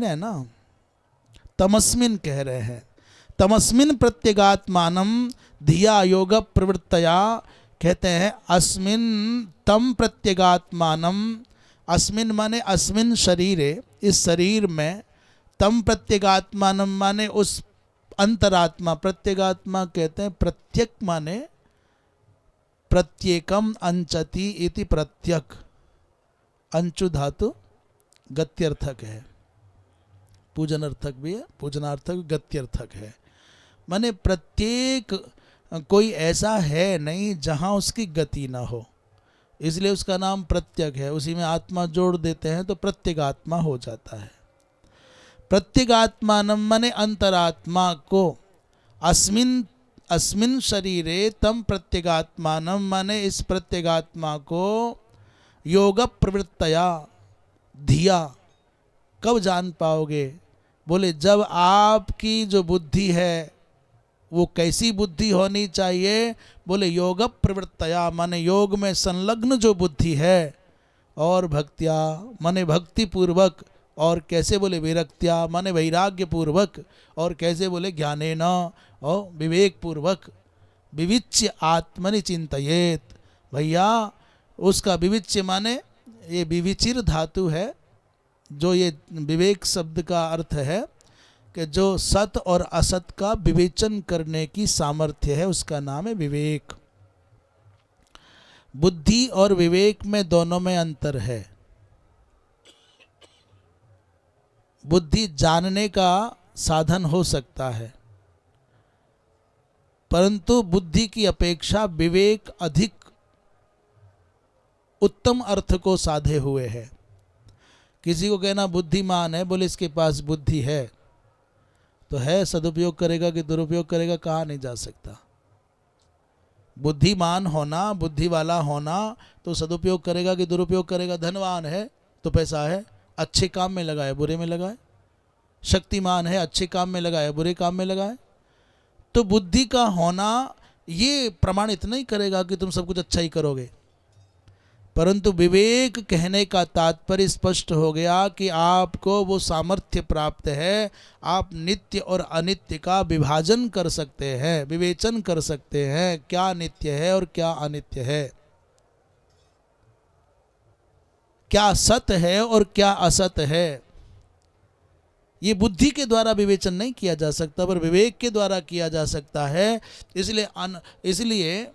है ना, तमस्मिन कह रहे हैं, तमस्मिन प्रत्यगात्मानं धिया योग प्रवृत्तया। कहते हैं अस्मिन तम प्रत्यगात्मानं, अस्मिन माने अस्मिन शरीरे, इस शरीर में, तम प्रत्यगात्मानं माने उस अंतरात्मा, प्रत्यगात्मा कहते हैं प्रत्यक माने प्रत्येकम अंचति इति प्रत्यक, अंचु धातु गत्यर्थक है, पूजनार्थक भी है, पूजनार्थक गत्यर्थक है। माने प्रत्येक, कोई ऐसा है नहीं जहाँ उसकी गति ना हो, इसलिए उसका नाम प्रत्यक है। उसी में आत्मा जोड़ देते हैं तो प्रत्यगात्मा हो जाता है। प्रत्यगात्मानं माने अंतरात्मा को, अस्मिन शरीरे तम प्रत्यगात्मानं माने इस प्रत्यगात्मा को, योग प्रवृत्तया धिया, कब जान पाओगे? बोले जब आपकी जो बुद्धि है वो कैसी बुद्धि होनी चाहिए? बोले योग प्रवृत्तया, माने योग में संलग्न जो बुद्धि है, और भक्त्या माने भक्ति पूर्वक, और कैसे? बोले विरक्त्या माने वैराग्य पूर्वक, और कैसे? बोले ज्ञानेन और विवेक पूर्वक। विविच्य आत्मनि चिंतयेत, भैया उसका विविच्य माने ये विविचिर धातु है, जो ये विवेक शब्द का अर्थ है कि जो सत और असत का विवेचन करने की सामर्थ्य है, उसका नाम है विवेक। बुद्धि और विवेक में दोनों में अंतर है। बुद्धि जानने का साधन हो सकता है, परंतु बुद्धि की अपेक्षा विवेक अधिक उत्तम अर्थ को साधे हुए है। किसी को कहना बुद्धिमान है, बोले इसके पास बुद्धि है, तो है, सदुपयोग करेगा कि दुरुपयोग करेगा कहा नहीं जा सकता। बुद्धिमान होना, बुद्धि वाला होना, तो सदुपयोग करेगा कि दुरुपयोग करेगा। धनवान है तो पैसा है, अच्छे काम में लगाए बुरे में लगाए। शक्तिमान है, अच्छे काम में लगाए बुरे काम में लगाए। तो बुद्धि का होना ये प्रमाणित नहीं करेगा कि तुम सब कुछ अच्छा ही करोगे, परंतु विवेक कहने का तात्पर्य स्पष्ट हो गया कि आपको वो सामर्थ्य प्राप्त है, आप नित्य और अनित्य का विभाजन कर सकते हैं, विवेचन कर सकते हैं, क्या नित्य है और क्या अनित्य है, क्या सत है और क्या असत है। ये बुद्धि के द्वारा विवेचन नहीं किया जा सकता, पर विवेक के द्वारा किया जा सकता है। इसलिए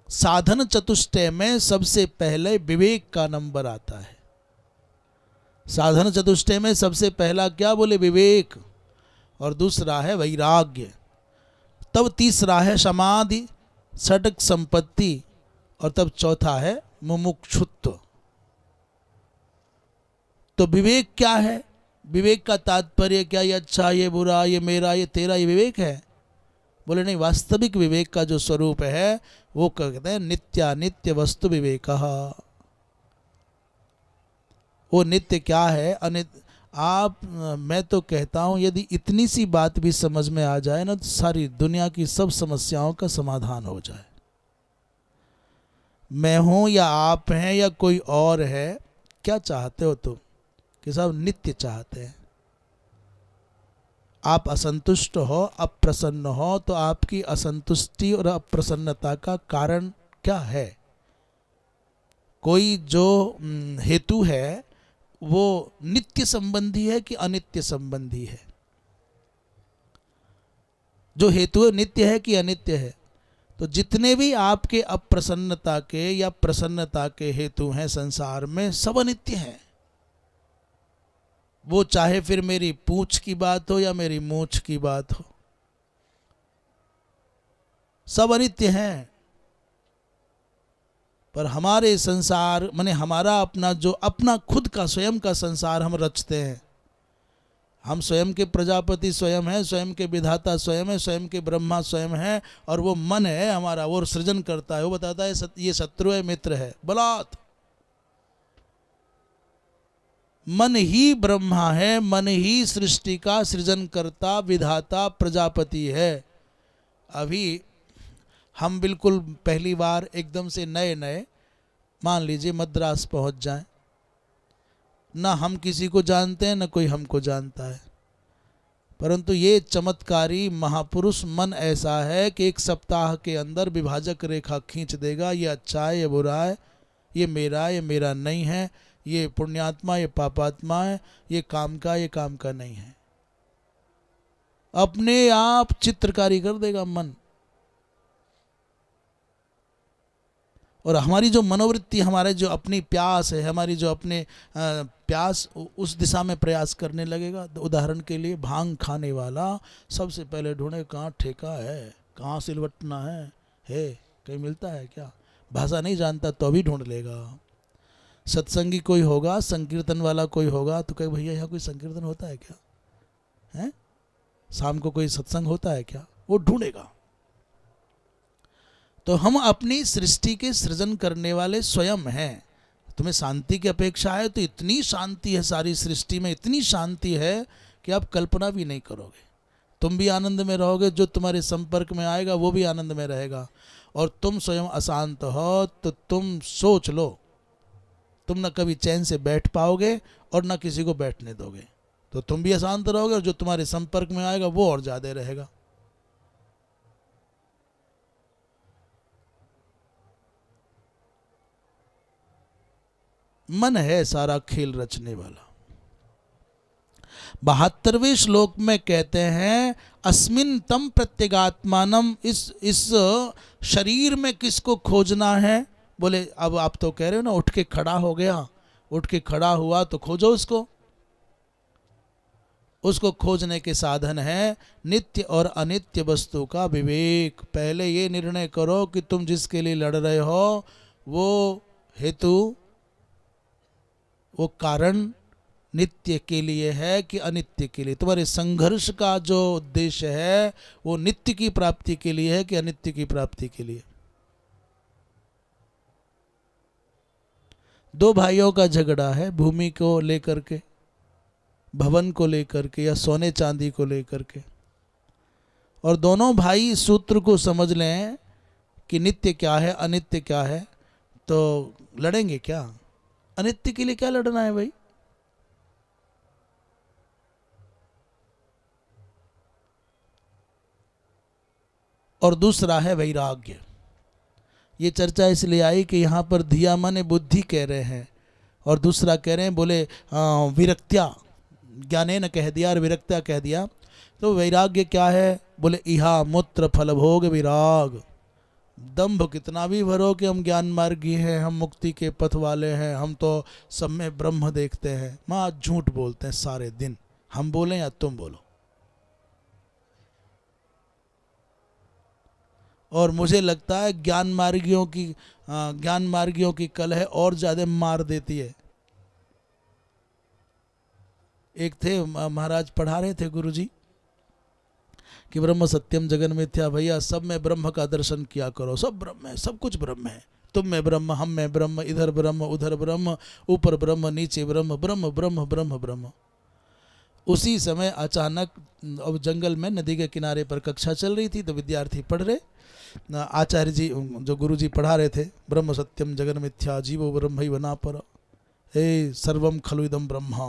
साधन चतुष्टय में सबसे पहले विवेक का नंबर आता है। साधन चतुष्टय में सबसे पहला क्या? बोले विवेक, और दूसरा है वैराग्य, तब तीसरा है समाधि षटक संपत्ति, और तब चौथा है मुमुक्षुत्व। तो विवेक क्या है? विवेक का तात्पर्य क्या? ये अच्छा, ये बुरा, ये मेरा, ये तेरा, ये विवेक है? बोले नहीं, वास्तविक विवेक का जो स्वरूप है वो कहते हैं नित्यानित्य वस्तु विवेक। वो नित्य क्या है, अनित्य। मैं तो कहता हूं यदि इतनी सी बात भी समझ में आ जाए ना, तो सारी दुनिया की सब समस्याओं का समाधान हो जाए। मैं हूं या आप हैं या कोई और है, क्या चाहते हो तुम? कि साहब नित्य चाहते हैं। आप असंतुष्ट हो, अप्रसन्न हो, तो आपकी असंतुष्टि और अप्रसन्नता का कारण क्या है? कोई जो हेतु है वो नित्य संबंधी है कि अनित्य संबंधी है? जो हेतु नित्य है कि अनित्य है? तो जितने भी आपके अप्रसन्नता के या प्रसन्नता के हेतु हैं संसार में, सब अनित्य हैं। वो चाहे फिर मेरी पूंछ की बात हो या मेरी मूंछ की बात हो, सब अनित्य हैं। पर हमारे संसार माने हमारा अपना जो अपना खुद का स्वयं का संसार हम रचते हैं। हम स्वयं के प्रजापति स्वयं हैं, स्वयं के विधाता स्वयं है, स्वयं के ब्रह्मा स्वयं है, और वो मन है हमारा, वो सृजन करता है। वो बताता है ये शत्रु है मित्र है, बलात्। मन ही ब्रह्मा है, मन ही सृष्टि का सृजन करता विधाता प्रजापति है। अभी हम बिल्कुल पहली बार एकदम से नए नए मान लीजिए मद्रास पहुंच जाएं, ना हम किसी को जानते हैं ना कोई हमको जानता है, परंतु ये चमत्कारी महापुरुष मन ऐसा है कि एक सप्ताह के अंदर विभाजक रेखा खींच देगा। ये अच्छा है, ये बुरा है, ये मेरा नहीं है, ये पुण्यात्मा, ये पापात्मा है, ये काम का नहीं है। अपने आप चित्रकारी कर देगा मन। और हमारी जो मनोवृत्ति, हमारे जो अपनी प्यास है, हमारी जो अपने प्यास, उस दिशा में प्रयास करने लगेगा। तो उदाहरण के लिए भांग खाने वाला सबसे पहले ढूंढे कहाँ ठेका है, कहाँ सिलवटना है कहीं मिलता है क्या? भाषा नहीं जानता तो भी ढूंढ लेगा। सत्संगी कोई होगा, संकीर्तन वाला कोई होगा, तो कहे भैया यहाँ कोई संकीर्तन होता है क्या? है शाम को कोई सत्संग होता है क्या? वो ढूंढेगा। तो हम अपनी सृष्टि के सृजन करने वाले स्वयं हैं। तुम्हें शांति की अपेक्षा है तो इतनी शांति है सारी सृष्टि में, इतनी शांति है कि आप कल्पना भी नहीं करोगे। तुम भी आनंद में रहोगे, जो तुम्हारे संपर्क में आएगा वो भी आनंद में रहेगा। और तुम स्वयं अशांत हो तो तुम सोच लो, तुम न कभी चैन से बैठ पाओगे और न किसी को बैठने दोगे। तो तुम भी अशांत रहोगे और जो तुम्हारे संपर्क में आएगा वो और ज्यादा रहेगा। मन है सारा खेल रचने वाला। 72वें श्लोक में कहते हैं अस्मिन तम प्रत्यगात्मानम, इस शरीर में किसको खोजना है? बोले अब आप तो कह रहे हो ना उठ के खड़ा हो गया, उठ के खड़ा हुआ तो खोजो उसको। उसको खोजने के साधन है नित्य और अनित्य वस्तु का विवेक। पहले ये निर्णय करो कि तुम जिसके लिए लड़ रहे हो वो हेतु, वो कारण नित्य के लिए है कि अनित्य के लिए। तुम्हारे संघर्ष का जो उद्देश्य है वो नित्य की प्राप्ति के लिए है कि अनित्य की प्राप्ति के लिए। दो भाइयों का झगड़ा है भूमि को लेकर के, भवन को लेकर के या सोने चांदी को लेकर के, और दोनों भाई सूत्र को समझ लें कि नित्य क्या है अनित्य क्या है, तो लड़ेंगे क्या? अनित्य के लिए क्या लड़ना है भाई? और दूसरा है वैराग्य। ये चर्चा इसलिए आई कि यहाँ पर धिया माने बुद्धि कह रहे हैं और दूसरा कह रहे हैं बोले विरक्त्या, ज्ञाने न कह दिया और विरक्त्या कह दिया। तो वैराग्य क्या है? बोले इहा मूत्र फल भोग विराग। दंभ कितना भी भरो कि हम ज्ञान मार्गी हैं, हम मुक्ति के पथ वाले हैं, हम तो सब में ब्रह्म देखते हैं। माँ झूठ बोलते हैं सारे दिन, हम बोलें या तुम बोलो। और मुझे लगता है ज्ञान मार्गियों की कलह और ज्यादा मार देती है। एक थे महाराज पढ़ा रहे थे गुरुजी कि ब्रह्म सत्यम जगन मिथ्या, भैया सब में ब्रह्म का दर्शन किया करो। सब ब्रह्म है, सब कुछ ब्रह्म है। तुम में ब्रह्म, हम में ब्रह्म, इधर ब्रह्म उधर ब्रह्म, ऊपर ब्रह्म नीचे ब्रह्म, ब्रह्म ब्रह्म ब्रह्म ब्रह्म। उसी समय अचानक अब जंगल में नदी के किनारे पर कक्षा चल रही थी तो विद्यार्थी पढ़ रहे, आचार्य जी जो गुरु जी पढ़ा रहे थे ब्रह्म सत्यम जगन मिथ्या जीवो ब्रह्म ही बना पर हे सर्वम खलु इदम ब्रह्मा,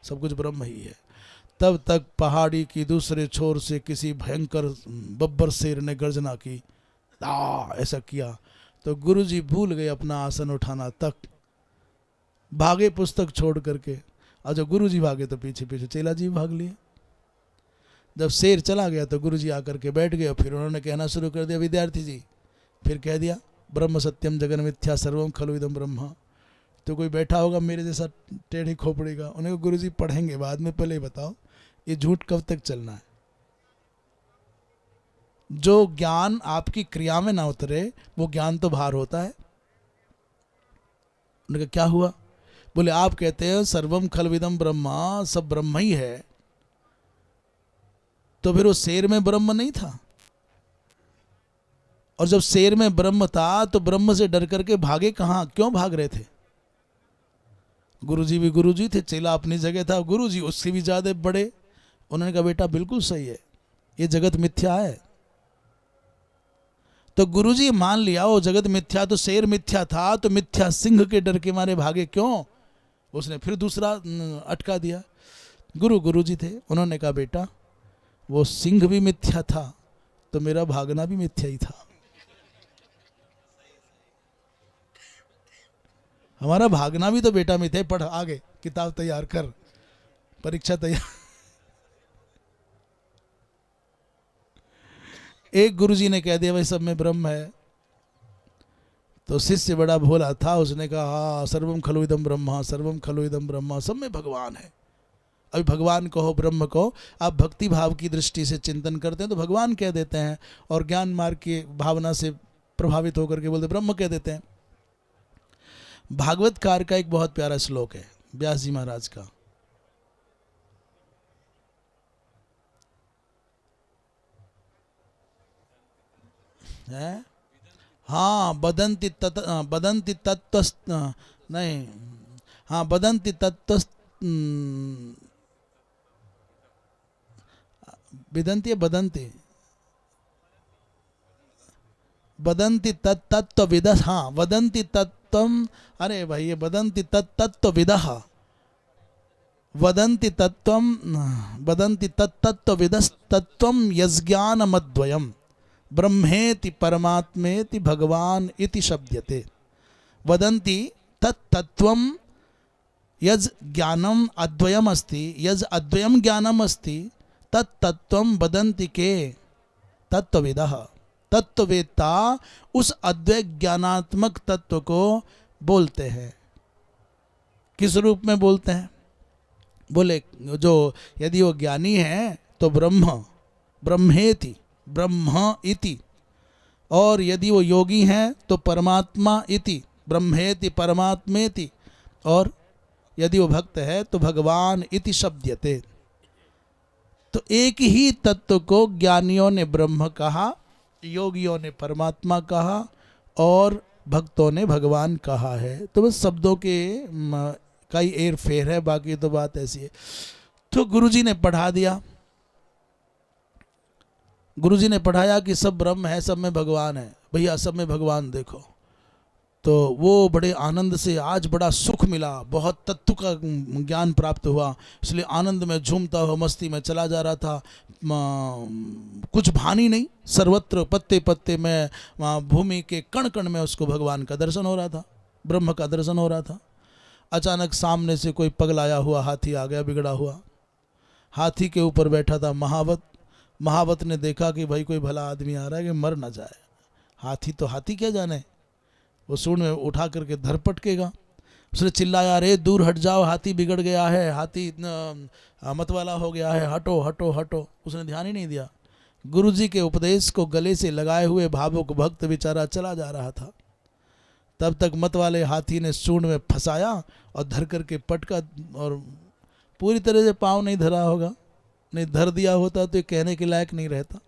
सब कुछ ब्रह्म ही है। तब तक पहाड़ी की दूसरे छोर से किसी भयंकर बब्बर शेर ने गर्जना की, ऐसा किया तो गुरुजी भूल गए अपना आसन उठाना तक, भागे पुस्तक छोड़ करके। और जब गुरुजी भागे तो पीछे पीछे चेला जी भाग लिए। जब शेर चला गया तो गुरुजी आकर के बैठ गए। फिर उन्होंने कहना शुरू कर दिया, विद्यार्थी जी फिर कह दिया ब्रह्म सत्यम जगन मिथ्या सर्वम खलु इदम ब्रह्मा। तो कोई बैठा होगा मेरे जैसा टेढ़ी खोपड़ी का, उन्हें गुरुजी पढ़ेंगे बाद में, पहले बताओ ये झूठ कब तक चलना है? जो ज्ञान आपकी क्रिया में ना उतरे वो ज्ञान तो बाहर होता है। उन्होंने कहा क्या हुआ? बोले आप कहते हैं सर्वम खलविदम ब्रह्मा, सब ब्रह्म ही है, तो फिर वो शेर में ब्रह्म नहीं था? और जब शेर में ब्रह्म था तो ब्रह्म से डर करके भागे कहां, क्यों भाग रहे थे? गुरुजी भी गुरुजी थे, चेला अपनी जगह था, गुरुजी उससे भी ज्यादा बड़े। उन्होंने कहा बेटा बिल्कुल सही है, ये जगत मिथ्या है। तो गुरुजी मान लिया वो जगत मिथ्या, तो शेर मिथ्या था, तो मिथ्या सिंह के डर के मारे भागे क्यों? उसने फिर दूसरा अटका दिया। गुरुजी थे, उन्होंने कहा बेटा वो सिंह भी मिथ्या था तो मेरा भागना भी मिथ्या ही था। हमारा भागना भी तो बेटा मिथ्या। पढ़ आगे, किताब तैयार कर, परीक्षा तैयार। एक गुरुजी ने कह दिया भाई सब में ब्रह्म है, तो शिष्य बड़ा भोला था, उसने कहा हाँ सर्वम खलु इदम ब्रह्मा, सर्वम खलु इदम ब्रह्मा, सब में भगवान है। अभी भगवान कहो ब्रह्म कहो, आप भक्ति भाव की दृष्टि से चिंतन करते हैं तो भगवान कह देते हैं, और ज्ञान मार्ग की भावना से प्रभावित होकर के बोलते ब्रह्म कह देते हैं। भागवतकार का एक बहुत प्यारा श्लोक है व्यास जी महाराज का, है हाँ बदंती तत्व नहीं, हाँ बदंती तत्व विदंती है बदंती, वदंती तत्तत्त्वविद, हाँ वदंती तत्त्वम, अरे भाई ये वदंती तत्तत्त्वविदः, वदंती तत्त्वम, वदंती तत्तत्त्वविदस्तत्त्वम यज्ञानमद्वयम् ब्रह्मेति परमात्मेति भगवान इति शब्दते। वदंती तत्तत्त्वम यज ज्ञानम अद्वयम अस्ति, यज अद्वयम ज्ञानम अस्ति, तत्तत्त्वम वदंती के तत्त्वविदः, तत्ववेत्ता उस अद्वैत ज्ञानात्मक तत्व को बोलते हैं। किस रूप में बोलते हैं? बोले जो यदि वो ज्ञानी है तो ब्रह्म, ब्रह्मेति, ब्रह्म इति, और यदि वो योगी हैं तो परमात्मा इति, ब्रह्मेति परमात्मेति, और यदि वो भक्त है तो भगवान इति शब्दते। तो एक ही तत्व को ज्ञानियों ने ब्रह्म कहा, योगियों ने परमात्मा कहा, और भक्तों ने भगवान कहा है। तो बस शब्दों के कई एर फेर है, बाकी तो बात ऐसी है। तो गुरुजी ने पढ़ा दिया, गुरुजी ने पढ़ाया कि सब ब्रह्म है, सब में भगवान है, भैया सब में भगवान देखो। तो वो बड़े आनंद से, आज बड़ा सुख मिला, बहुत तत्व का ज्ञान प्राप्त हुआ, इसलिए आनंद में झूमता हुआ मस्ती में चला जा रहा था। कुछ भानी नहीं, सर्वत्र पत्ते पत्ते में, भूमि के कण कण में उसको भगवान का दर्शन हो रहा था, ब्रह्म का दर्शन हो रहा था। अचानक सामने से कोई पगलाया हुआ हाथी आ गया, बिगड़ा हुआ। हाथी के ऊपर बैठा था महावत। महावत ने देखा कि भाई कोई भला आदमी आ रहा है कि मर ना जाए। हाथी तो हाथी क्या जाने, वो सूंड में उठा करके धर पटकेगा। उसने चिल्लाया, अरे दूर हट जाओ, हाथी बिगड़ गया है, हाथी मत वाला हो गया है, हटो हटो हटो। उसने ध्यान ही नहीं दिया। गुरुजी के उपदेश को गले से लगाए हुए भावुक भक्त बेचारा चला जा रहा था। तब तक मत वाले हाथी ने सूंड में फंसाया और धर करके पटका, और पूरी तरह से पाँव नहीं धरा होगा, नहीं धर दिया होता तो ये कहने के लायक नहीं रहता।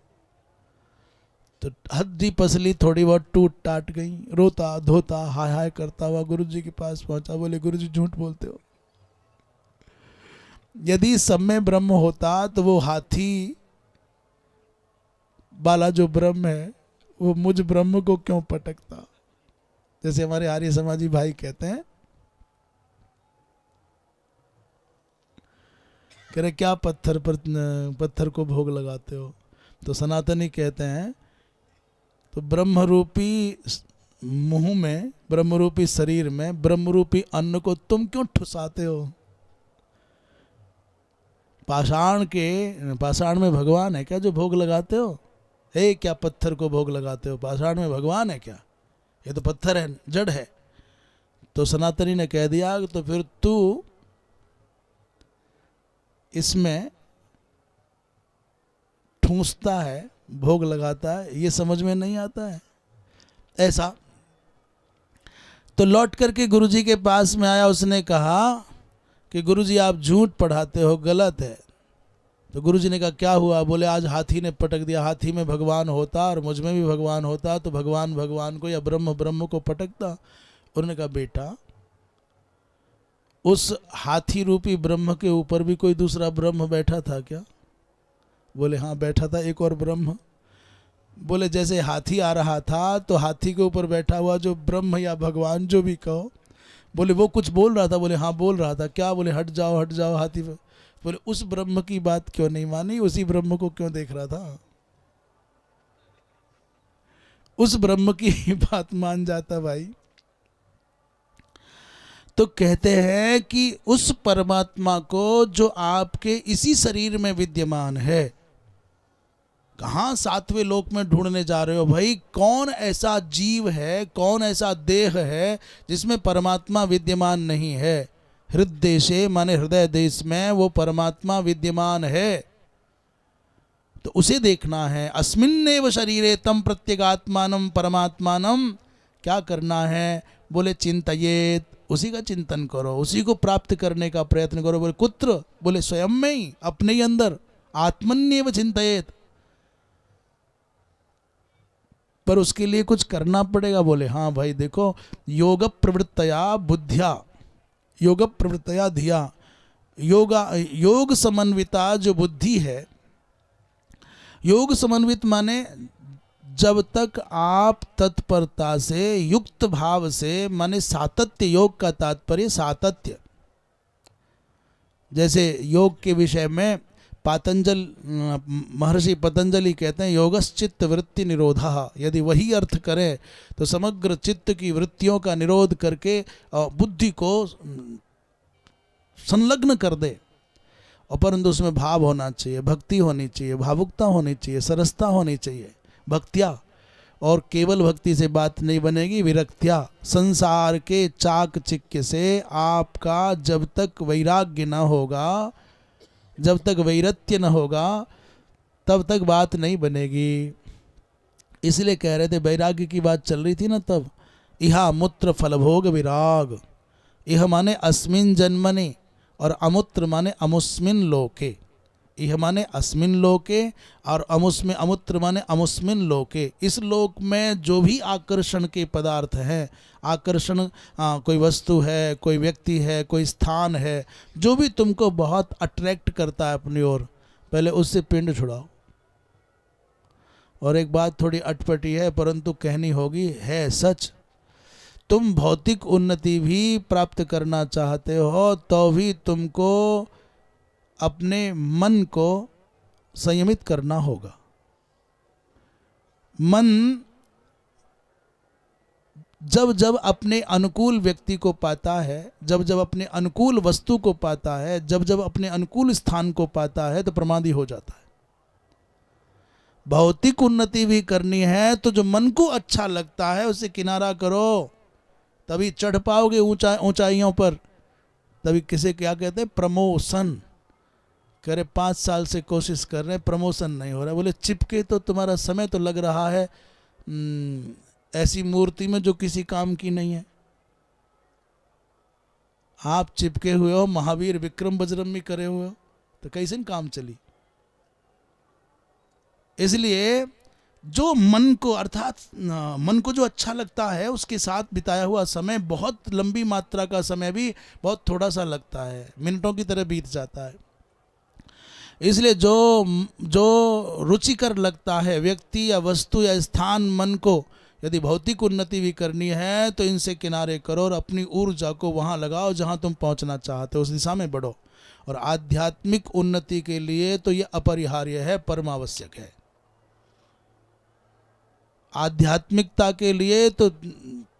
तो हड्डी पसली थोड़ी बहुत टूट टाट गई। रोता धोता हाय हाय करता हुआ गुरुजी के पास पहुंचा। बोले, गुरुजी झूठ बोलते हो, यदि सब में ब्रह्म होता तो वो हाथी वाला जो ब्रह्म है वो मुझ ब्रह्म को क्यों पटकता। जैसे हमारे आर्य समाजी भाई कहते हैं, कह रहे क्या पत्थर को भोग लगाते हो। तो सनातनी कहते हैं, तो ब्रह्मरूपी मुंह में, ब्रह्मरूपी शरीर में ब्रह्मरूपी अन्न को तुम क्यों ठुसाते हो। पाषाण में भगवान है क्या जो भोग लगाते हो? हे क्या पत्थर को भोग लगाते हो, पाषाण में भगवान है क्या? ये तो पत्थर है, जड़ है। तो सनातनी ने कह दिया, तो फिर तू इसमें ठूंसता है, भोग लगाता है, ये समझ में नहीं आता है ऐसा। तो लौट करके गुरुजी के पास में आया। उसने कहा कि गुरुजी आप झूठ पढ़ाते हो, गलत है। तो गुरुजी ने कहा क्या हुआ? बोले, आज हाथी ने पटक दिया। हाथी में भगवान होता और मुझ में भी भगवान होता तो भगवान भगवान को या ब्रह्म ब्रह्म को पटकता। उन्होंने कहा, बेटा उस हाथी रूपी ब्रह्म के ऊपर भी कोई दूसरा ब्रह्म बैठा था क्या? बोले, हाँ बैठा था एक और ब्रह्म। बोले, जैसे हाथी आ रहा था तो हाथी के ऊपर बैठा हुआ जो ब्रह्म या भगवान जो भी कहो, बोले वो कुछ बोल रहा था। बोले, हाँ बोल रहा था। क्या? बोले, हट जाओ हाथी पे। बोले, उस ब्रह्म की बात क्यों नहीं मानी, उसी ब्रह्म को क्यों देख रहा था? उस ब्रह्म की बात मान जाता भाई। तो कहते हैं कि उस परमात्मा को जो आपके इसी शरीर में विद्यमान है, कहाँ सातवें लोक में ढूंढने जा रहे हो भाई? कौन ऐसा जीव है, कौन ऐसा देह है जिसमें परमात्मा विद्यमान नहीं है? हृदय से माने हृदय देश में वो परमात्मा विद्यमान है, तो उसे देखना है। अस्मिन्नेव शरीरे तम प्रत्यगात्मानम परमात्मानम। क्या करना है? बोले, चिंतयेत, उसी का चिंतन करो, उसी को प्राप्त करने का प्रयत्न करो। बोले, कुत्र? बोले, स्वयं में ही, अपने ही अंदर। आत्मन्येव चिंतयेत, पर उसके लिए कुछ करना पड़ेगा। बोले, हाँ भाई देखो, योग प्रवृत्तया बुद्धिया, योग प्रवृत्तया धिया, योग समन्विता जो बुद्धि है योग समन्वित माने जब तक आप तत्परता से, युक्त भाव से, माने सातत्य, योग का तात्पर्य सातत्य। जैसे योग के विषय में महर्षि पतंजलि कहते हैं योगश्चित्त वृत्ति निरोधः। यदि वही अर्थ करें तो समग्र चित्त की वृत्तियों का निरोध करके बुद्धि को संलग्न कर दे, और परंतु उसमें भाव होना चाहिए, भक्ति होनी चाहिए, भावुकता होनी चाहिए, सरसता होनी चाहिए, भक्तिया। और केवल भक्ति से बात नहीं बनेगी, विरक्तिया। संसार के चाक चिक्य से आपका जब तक वैराग्य न होगा, जब तक वैरत्य न होगा, तब तक बात नहीं बनेगी। इसलिए कह रहे थे, वैराग्य की बात चल रही थी ना तब, इहा मूत्र फलभोग विराग। इह माने अस्मिन जन्मनि और अमूत्र माने अमुस्मिन लोके। इह माने अस्मिन लोके और अमूत्र माने अमुस्मिन लोके। इस लोक में जो भी आकर्षण के पदार्थ हैं, आकर्षण कोई वस्तु है, कोई व्यक्ति है, कोई स्थान है, जो भी तुमको बहुत अट्रैक्ट करता है अपनी ओर, पहले उससे पिंड छुड़ाओ। और एक बात थोड़ी अटपटी है परंतु कहनी होगी, है सच। तुम भौतिक उन्नति भी प्राप्त करना चाहते हो तो भी तुमको अपने मन को संयमित करना होगा। मन जब जब अपने अनुकूल व्यक्ति को पाता है, जब जब अपने अनुकूल वस्तु को पाता है, जब जब अपने अनुकूल स्थान को पाता है, तो प्रमादी हो जाता है। भौतिक उन्नति भी करनी है तो जो मन को अच्छा लगता है उसे किनारा करो, तभी चढ़ पाओगे ऊंचाइयों पर। तभी किसे क्या कहते हैं, प्रमोशन। कह रहे 5 साल से कोशिश कर रहे हैं, प्रमोशन नहीं हो रहा। बोले चिपके तो तुम्हारा समय तो लग रहा है ऐसी मूर्ति में जो किसी काम की नहीं है। आप चिपके हुए हो, महावीर विक्रम बजरंगी करे हुए हो, तो कैसे काम चली। इसलिए जो मन को, अर्थात मन को जो अच्छा लगता है उसके साथ बिताया हुआ समय, बहुत लंबी मात्रा का समय भी बहुत थोड़ा सा लगता है, मिनटों की तरह बीत जाता है। इसलिए जो रुचिकर लगता है व्यक्ति या वस्तु या स्थान मन को, यदि भौतिक उन्नति भी करनी है तो इनसे किनारे करो और अपनी ऊर्जा को वहाँ लगाओ जहाँ तुम पहुँचना चाहते हो, उस दिशा में बढ़ो। और आध्यात्मिक उन्नति के लिए तो ये अपरिहार्य है, परमावश्यक है। आध्यात्मिकता के लिए तो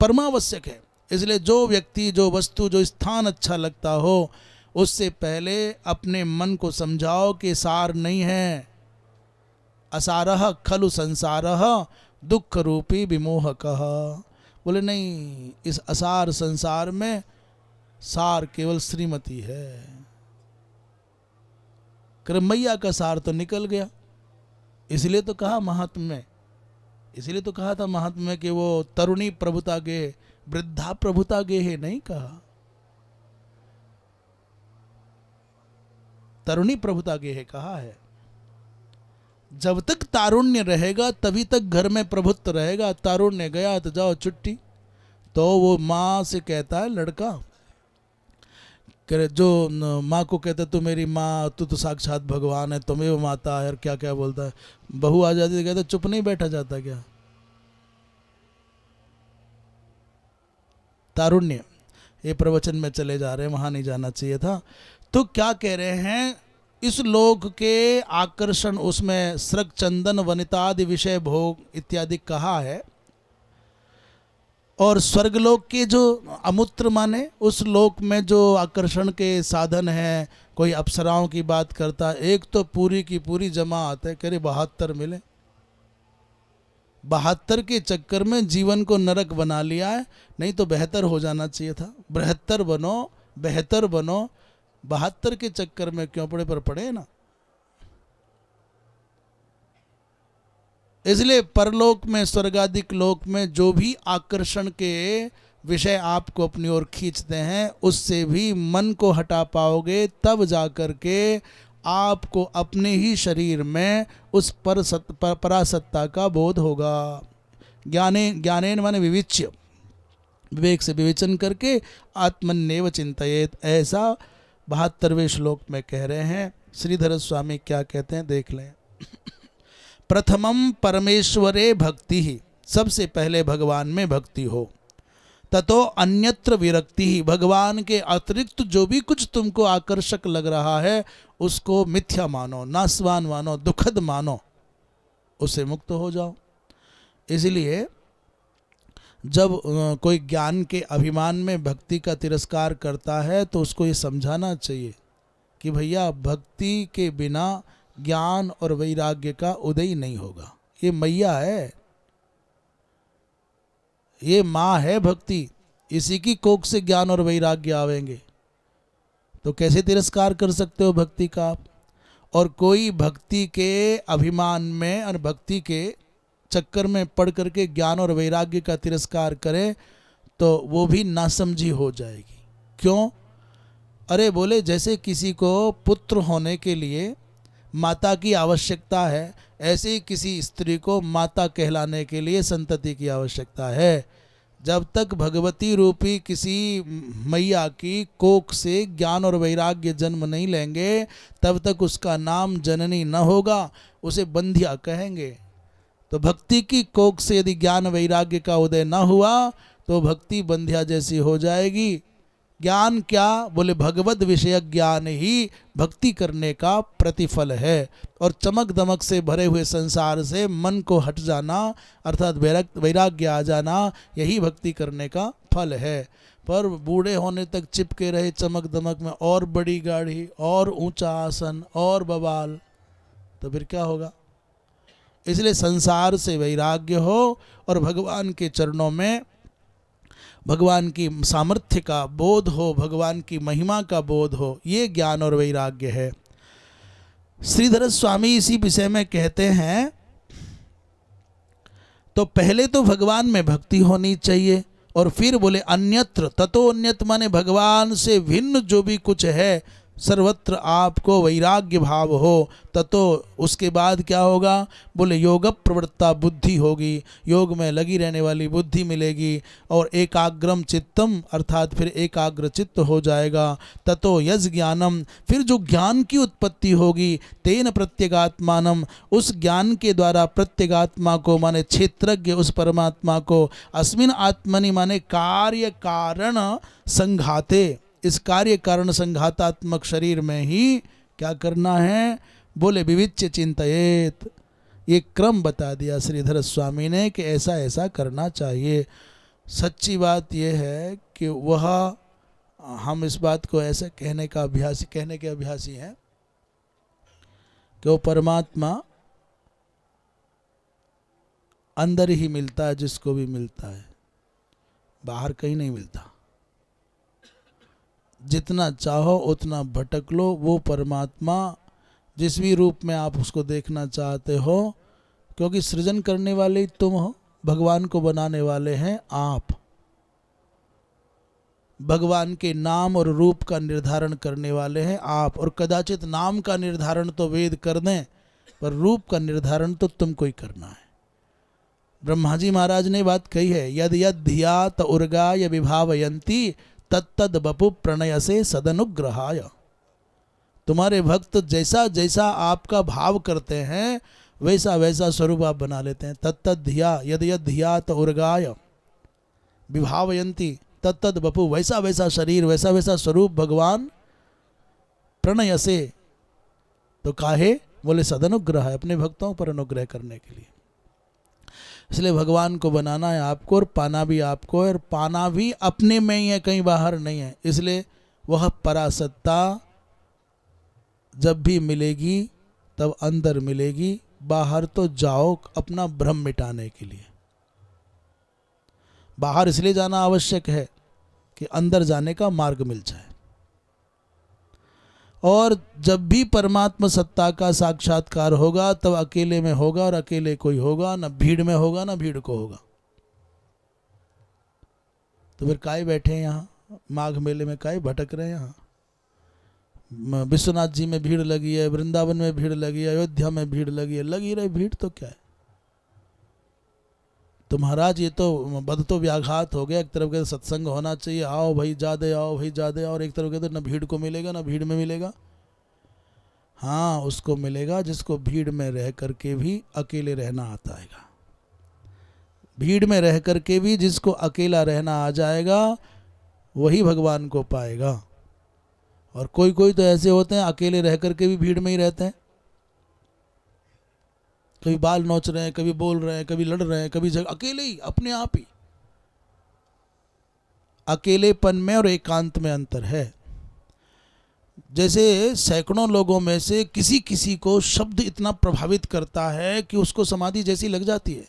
परमावश्यक है। इसलिए जो व्यक्ति, जो वस्तु, जो स्थान अच्छा लगता हो, उससे पहले अपने मन को समझाओ कि सार नहीं है। असारह खलु संसारः दुख रूपी विमोहकः। बोले नहीं, इस असार संसार में सार केवल श्रीमती है। मैया का सार तो निकल गया। इसलिए तो कहा महात्म में, इसलिए तो कहा था महात्मा में कि वो तरुणी प्रभुता गे, वृद्धा प्रभुता गे है, नहीं कहा तरुणी प्रभुता गे है, कहा है। जब तक तारुण्य रहेगा तभी तक घर में प्रभुत्व रहेगा। तारुण्य गया तो जाओ छुट्टी। तो वो माँ से कहता है लड़का, जो माँ को कहता है तू मेरी माँ, तू तो साक्षात भगवान है, तुम्हें वो माता है, और क्या क्या बोलता है। बहू आ जाती है, कहता चुप नहीं बैठा जाता क्या। तारुण्य, ये प्रवचन में चले जा रहे हैं, वहां नहीं जाना चाहिए था। तो क्या कह रहे हैं, इस लोक के आकर्षण, उसमें स्रग चंदन वनितादि विषय भोग इत्यादि कहा है। और स्वर्गलोक के जो अमूत्र माने, उस लोक में जो आकर्षण के साधन हैं, कोई अप्सराओं की बात करता है, एक तो पूरी की पूरी जमात है, कह रहे 72 मिले। 72 के चक्कर में जीवन को नरक बना लिया है। नहीं तो बेहतर हो जाना चाहिए था, बृहत्तर बनो, बेहतर बनो। 72 के चक्कर में क्यों पड़े, पर पड़े ना। इसलिए परलोक में, स्वर्गादिक लोक में जो भी आकर्षण के विषय आपको अपनी ओर खींचते हैं, उससे भी मन को हटा पाओगे, तब जाकर के आपको अपने ही शरीर में उस परासत्ता का बोध होगा। ज्ञानेन माने विविच्य, विवेक से विवेचन करके आत्मन्येव चिंतयेत, ऐसा 72वें श्लोक में कह रहे हैं। श्रीधर स्वामी क्या कहते हैं देख लें। प्रथमम परमेश्वरे भक्ति ही, सबसे पहले भगवान में भक्ति हो। ततो अन्यत्र विरक्ति ही, भगवान के अतिरिक्त जो भी कुछ तुमको आकर्षक लग रहा है उसको मिथ्या मानो, नासवान मानो, दुखद मानो, उससे मुक्त हो जाओ। इसलिए जब कोई ज्ञान के अभिमान में भक्ति का तिरस्कार करता है तो उसको ये समझाना चाहिए कि भैया भक्ति के बिना ज्ञान और वैराग्य का उदय नहीं होगा। ये मैया है, ये माँ है भक्ति, इसी की कोख से ज्ञान और वैराग्य आवेंगे। तो कैसे तिरस्कार कर सकते हो भक्ति का आप? और कोई भक्ति के अभिमान में और भक्ति के चक्कर में पड़ करके ज्ञान और वैराग्य का तिरस्कार करे तो वो भी नासमझी हो जाएगी। क्यों? अरे बोले जैसे किसी को पुत्र होने के लिए माता की आवश्यकता है, ऐसे ही किसी स्त्री को माता कहलाने के लिए संतति की आवश्यकता है। जब तक भगवती रूपी किसी मैया की कोख से ज्ञान और वैराग्य जन्म नहीं लेंगे तब तक उसका नाम जननी न होगा, उसे बंधिया कहेंगे। तो भक्ति की कोख से यदि ज्ञान वैराग्य का उदय न हुआ तो भक्ति बंधिया जैसी हो जाएगी। ज्ञान क्या? बोले भगवत विषय ज्ञान ही भक्ति करने का प्रतिफल है। और चमक दमक से भरे हुए संसार से मन को हट जाना अर्थात वैराग्य आ जाना, यही भक्ति करने का फल है। पर बूढ़े होने तक चिपके रहे चमक दमक में, और बड़ी गाड़ी और ऊंचा आसन और बवाल, तो फिर क्या होगा? इसलिए संसार से वैराग्य हो और भगवान के चरणों में भगवान की सामर्थ्य का बोध हो, भगवान की महिमा का बोध हो, ये ज्ञान और वैराग्य है। श्रीधर स्वामी इसी विषय में कहते हैं, तो पहले तो भगवान में भक्ति होनी चाहिए और फिर बोले अन्यत्र, ततो अन्यत्र माने भगवान से भिन्न जो भी कुछ है सर्वत्र आपको वैराग्य भाव हो, ततो उसके बाद क्या होगा? बोले योग प्रवृत्ता बुद्धि होगी, योग में लगी रहने वाली बुद्धि मिलेगी और एकाग्रम चित्तम अर्थात फिर एकाग्र चित्त हो जाएगा। ततो यज ज्ञानम, फिर जो ज्ञान की उत्पत्ति होगी, तेन प्रत्यगात्मानम, उस ज्ञान के द्वारा प्रत्यगात्मा को माने क्षेत्रज्ञ उस परमात्मा को, अस्मिन आत्मनि माने कार्य कारण संघाते, इस कार्य कारण संघातात्मक शरीर में ही क्या करना है? बोले विविच्य चिंतयेत, ये क्रम बता दिया श्रीधर स्वामी ने कि ऐसा ऐसा करना चाहिए। सच्ची बात यह है कि वह हम इस बात को ऐसे कहने के अभ्यासी हैं कि वो परमात्मा अंदर ही मिलता है, जिसको भी मिलता है, बाहर कहीं नहीं मिलता। जितना चाहो उतना भटक लो, वो परमात्मा जिस भी रूप में आप उसको देखना चाहते हो, क्योंकि सृजन करने वाले ही तुम हो, भगवान को बनाने वाले हैं आप। भगवान के नाम और रूप का निर्धारण करने वाले हैं आप। और कदाचित नाम का निर्धारण तो वेद कर दें, पर रूप का निर्धारण तो तुमको ही करना है। ब्रह्मा जी महाराज ने बात कही है, यद यद धियात उर्गाय विभावयंती तत्तद बपु प्रणय से सदनुग्रहाय। तुम्हारे भक्त जैसा जैसा आपका भाव करते हैं वैसा वैसा स्वरूप आप बना लेते हैं। तत्तद धिया यद यद धियात उर्गाय विभावयंती तत्तद बपु, वैसा वैसा शरीर वैसा वैसा स्वरूप भगवान प्रणय से, तो काहे? बोले सदनुग्रह, अपने भक्तों पर अनुग्रह करने के लिए। इसलिए भगवान को बनाना है आपको और पाना भी आपको है, और पाना भी अपने में ही है, कहीं बाहर नहीं है। इसलिए वह परासत्ता जब भी मिलेगी तब अंदर मिलेगी, बाहर तो जाओ अपना भ्रम मिटाने के लिए। बाहर इसलिए जाना आवश्यक है कि अंदर जाने का मार्ग मिल जाए। और जब भी परमात्मा सत्ता का साक्षात्कार होगा तब अकेले में होगा, और अकेले कोई होगा न भीड़ में होगा न भीड़ को होगा। तो फिर काहे बैठे हैं यहाँ माघ मेले में, काहे भटक रहे हैं? यहाँ विश्वनाथ जी में भीड़ लगी है, वृंदावन में भीड़ लगी है, अयोध्या में भीड़ लगी है, लगी रही भीड़ तो क्या है। तो महाराज ये तो बद तो व्याघात हो गया। एक तरफ कहते सत्संग होना चाहिए, आओ भाई जादे आओ भाई जादे, और एक तरफ कहते न भीड़ को मिलेगा न भीड़ में मिलेगा। हाँ, उसको मिलेगा जिसको भीड़ में रह करके भी अकेले रहना आता है। भीड़ में रह करके भी जिसको अकेला रहना आ जाएगा वही भगवान को पाएगा। और कोई कोई तो ऐसे होते हैं अकेले रह करके भी भीड़ में ही रहते हैं, कभी बाल नोच रहे हैं, कभी बोल रहे हैं, कभी लड़ रहे हैं, कभी अकेले ही, अपने आप ही। अकेलेपन में और एकांत में अंतर है। जैसे सैकड़ों लोगों में से किसी किसी को शब्द इतना प्रभावित करता है कि उसको समाधि जैसी लग जाती है,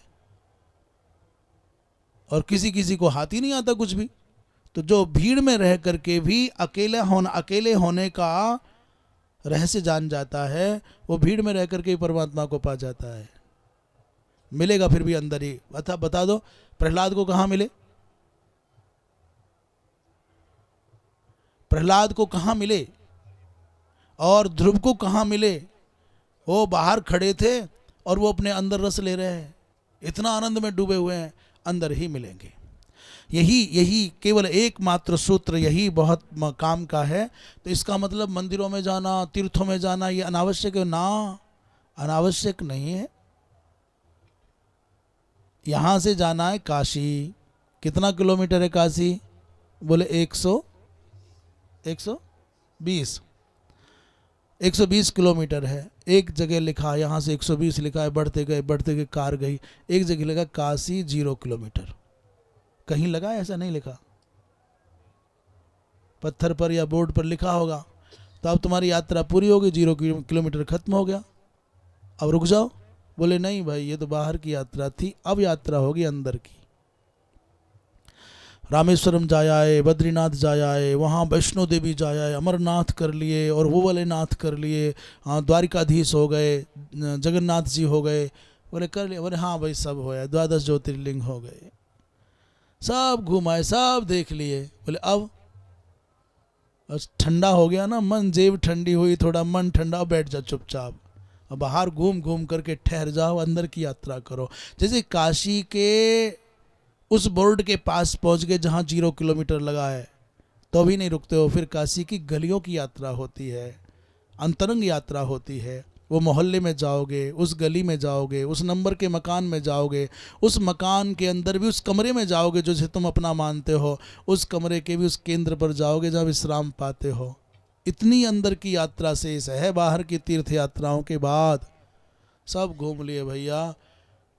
और किसी किसी को हाथ ही नहीं आता कुछ भी। तो जो भीड़ में रह करके भी अकेले होने का रहस्य जान जाता है, वो भीड़ में रह करके ही परमात्मा को पा जाता है। मिलेगा फिर भी अंदर ही। बता दो, प्रहलाद को कहाँ मिले? प्रहलाद को कहाँ मिले और ध्रुव को कहाँ मिले? वो बाहर खड़े थे और वो अपने अंदर रस ले रहे हैं, इतना आनंद में डूबे हुए हैं। अंदर ही मिलेंगे। यही केवल एकमात्र सूत्र यही बहुत काम का है। तो इसका मतलब मंदिरों में जाना, तीर्थों में जाना ये अनावश्यक है ना? अनावश्यक नहीं है। यहाँ से जाना है काशी। कितना किलोमीटर है काशी? बोले 120 किलोमीटर है। एक जगह लिखा, यहाँ से 120 लिखा है, बढ़ते गए कार गई। एक जगह लगा काशी 0 किलोमीटर। कहीं लगा ऐसा नहीं लिखा, पत्थर पर या बोर्ड पर लिखा होगा। तो अब तुम्हारी यात्रा पूरी होगी, 0 किलोमीटर खत्म हो गया, अब रुक जाओ। बोले नहीं भाई, ये तो बाहर की यात्रा थी, अब यात्रा होगी अंदर की। रामेश्वरम जाया है, बद्रीनाथ जाया है, वहाँ वैष्णो देवी जाया है, अमरनाथ कर लिए और वो वाले नाथ कर लिए, हाँ द्वारिकाधीश हो गए, जगन्नाथ जी हो गए। बोले कर लिए? बोले हाँ भाई सब हो गया, 12 ज्योतिर्लिंग हो गए, सब घुमाए, सब देख लिए। बोले अब ठंडा हो गया ना मन, जेब ठंडी हुई, थोड़ा मन ठंडा, बैठ जा चुपचाप। अब बाहर घूम घूम करके ठहर जाओ, अंदर की यात्रा करो। जैसे काशी के उस बोर्ड के पास पहुंच गए जहाँ 0 किलोमीटर लगा है, तो भी नहीं रुकते हो। फिर काशी की गलियों की यात्रा होती है, अंतरंग यात्रा होती है। वो मोहल्ले में जाओगे, उस गली में जाओगे, उस नंबर के मकान में जाओगे, उस मकान के अंदर भी उस कमरे में जाओगे जो जिसे तुम अपना मानते हो, उस कमरे के भी उस केंद्र पर जाओगे जहाँ विश्राम पाते हो। इतनी अंदर की यात्रा शेष है। बाहर की तीर्थ यात्राओं के बाद सब घूम लिए भैया,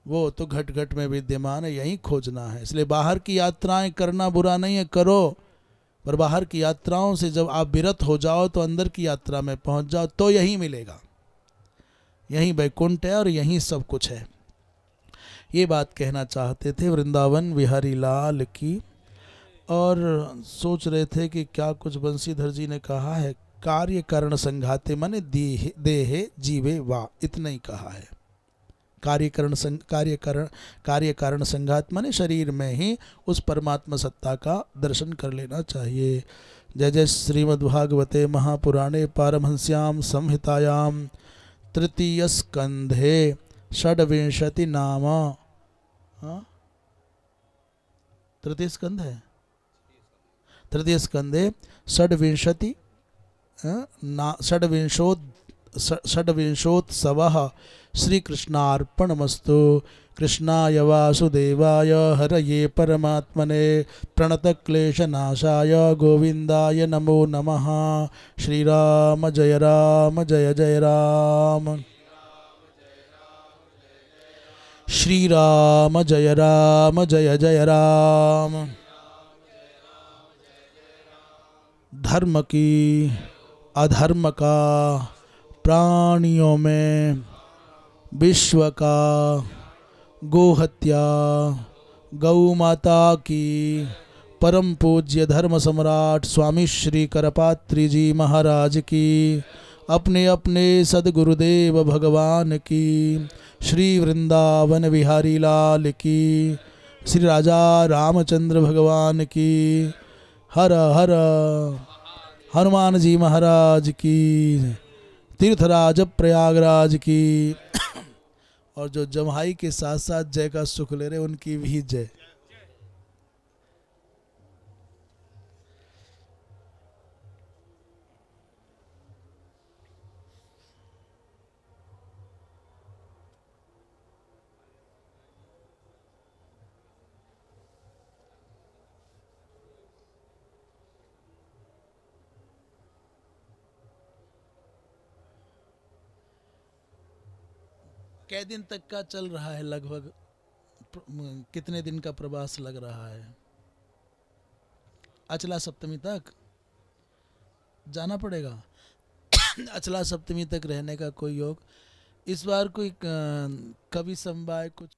वो तो घट घट में विद्यमान है, यहीं खोजना है। इसलिए बाहर की यात्राएं करना बुरा नहीं है, करो, पर बाहर की यात्राओं से जब आप विरत हो जाओ तो अंदर की यात्रा में पहुंच जाओ, तो यही मिलेगा। यहीं वैकुंठ है और यहीं सब कुछ है। ये बात कहना चाहते थे वृंदावन बिहारी लाल की। और सोच रहे थे कि क्या कुछ बंसीधर जी ने कहा है, कार्य कारण संघाते माने देहे जीवे वा, इतना ही कहा है। कार्य कारण संघात माने शरीर में ही उस परमात्मा सत्ता का दर्शन कर लेना चाहिए। जय जय श्रीमद्भागवते महापुराणे पारमहंस्याम संहितायाम तृतीय स्कंधे षड्विंशति नाम, तृतीय स्कंध है, तृतीय स्कंधे षड्विंशति षड्विंशोत्सवः श्रीकृष्णार्पणमस्तु। कृष्णाय वासुदेवाय हरये परमात्मने प्रणतक्लेशनाशाय गोविन्दाय नमो नमः। श्रीराम जय जय राम, श्रीराम जय जय राम। धर्म की अधर्म का, प्राणियों में विश्व का, गोहत्या, गौ माता की, परम पूज्य धर्म सम्राट स्वामी श्री करपात्री जी महाराज की, अपने अपने सदगुरुदेव भगवान की, श्री वृंदावन बिहारी लाल की, श्री राजा रामचंद्र भगवान की, हर हर हनुमान जी महाराज की, तीर्थराज प्रयागराज की, और जो जम्हाई के साथ साथ जय का सुख ले रहे उनकी भी जय। कै दिन तक का चल रहा है लगभग, कितने दिन का प्रवास लग रहा है? अचला सप्तमी तक जाना पड़ेगा। अचला सप्तमी तक रहने का कोई योग? इस बार कोई कवि समवाय कुछ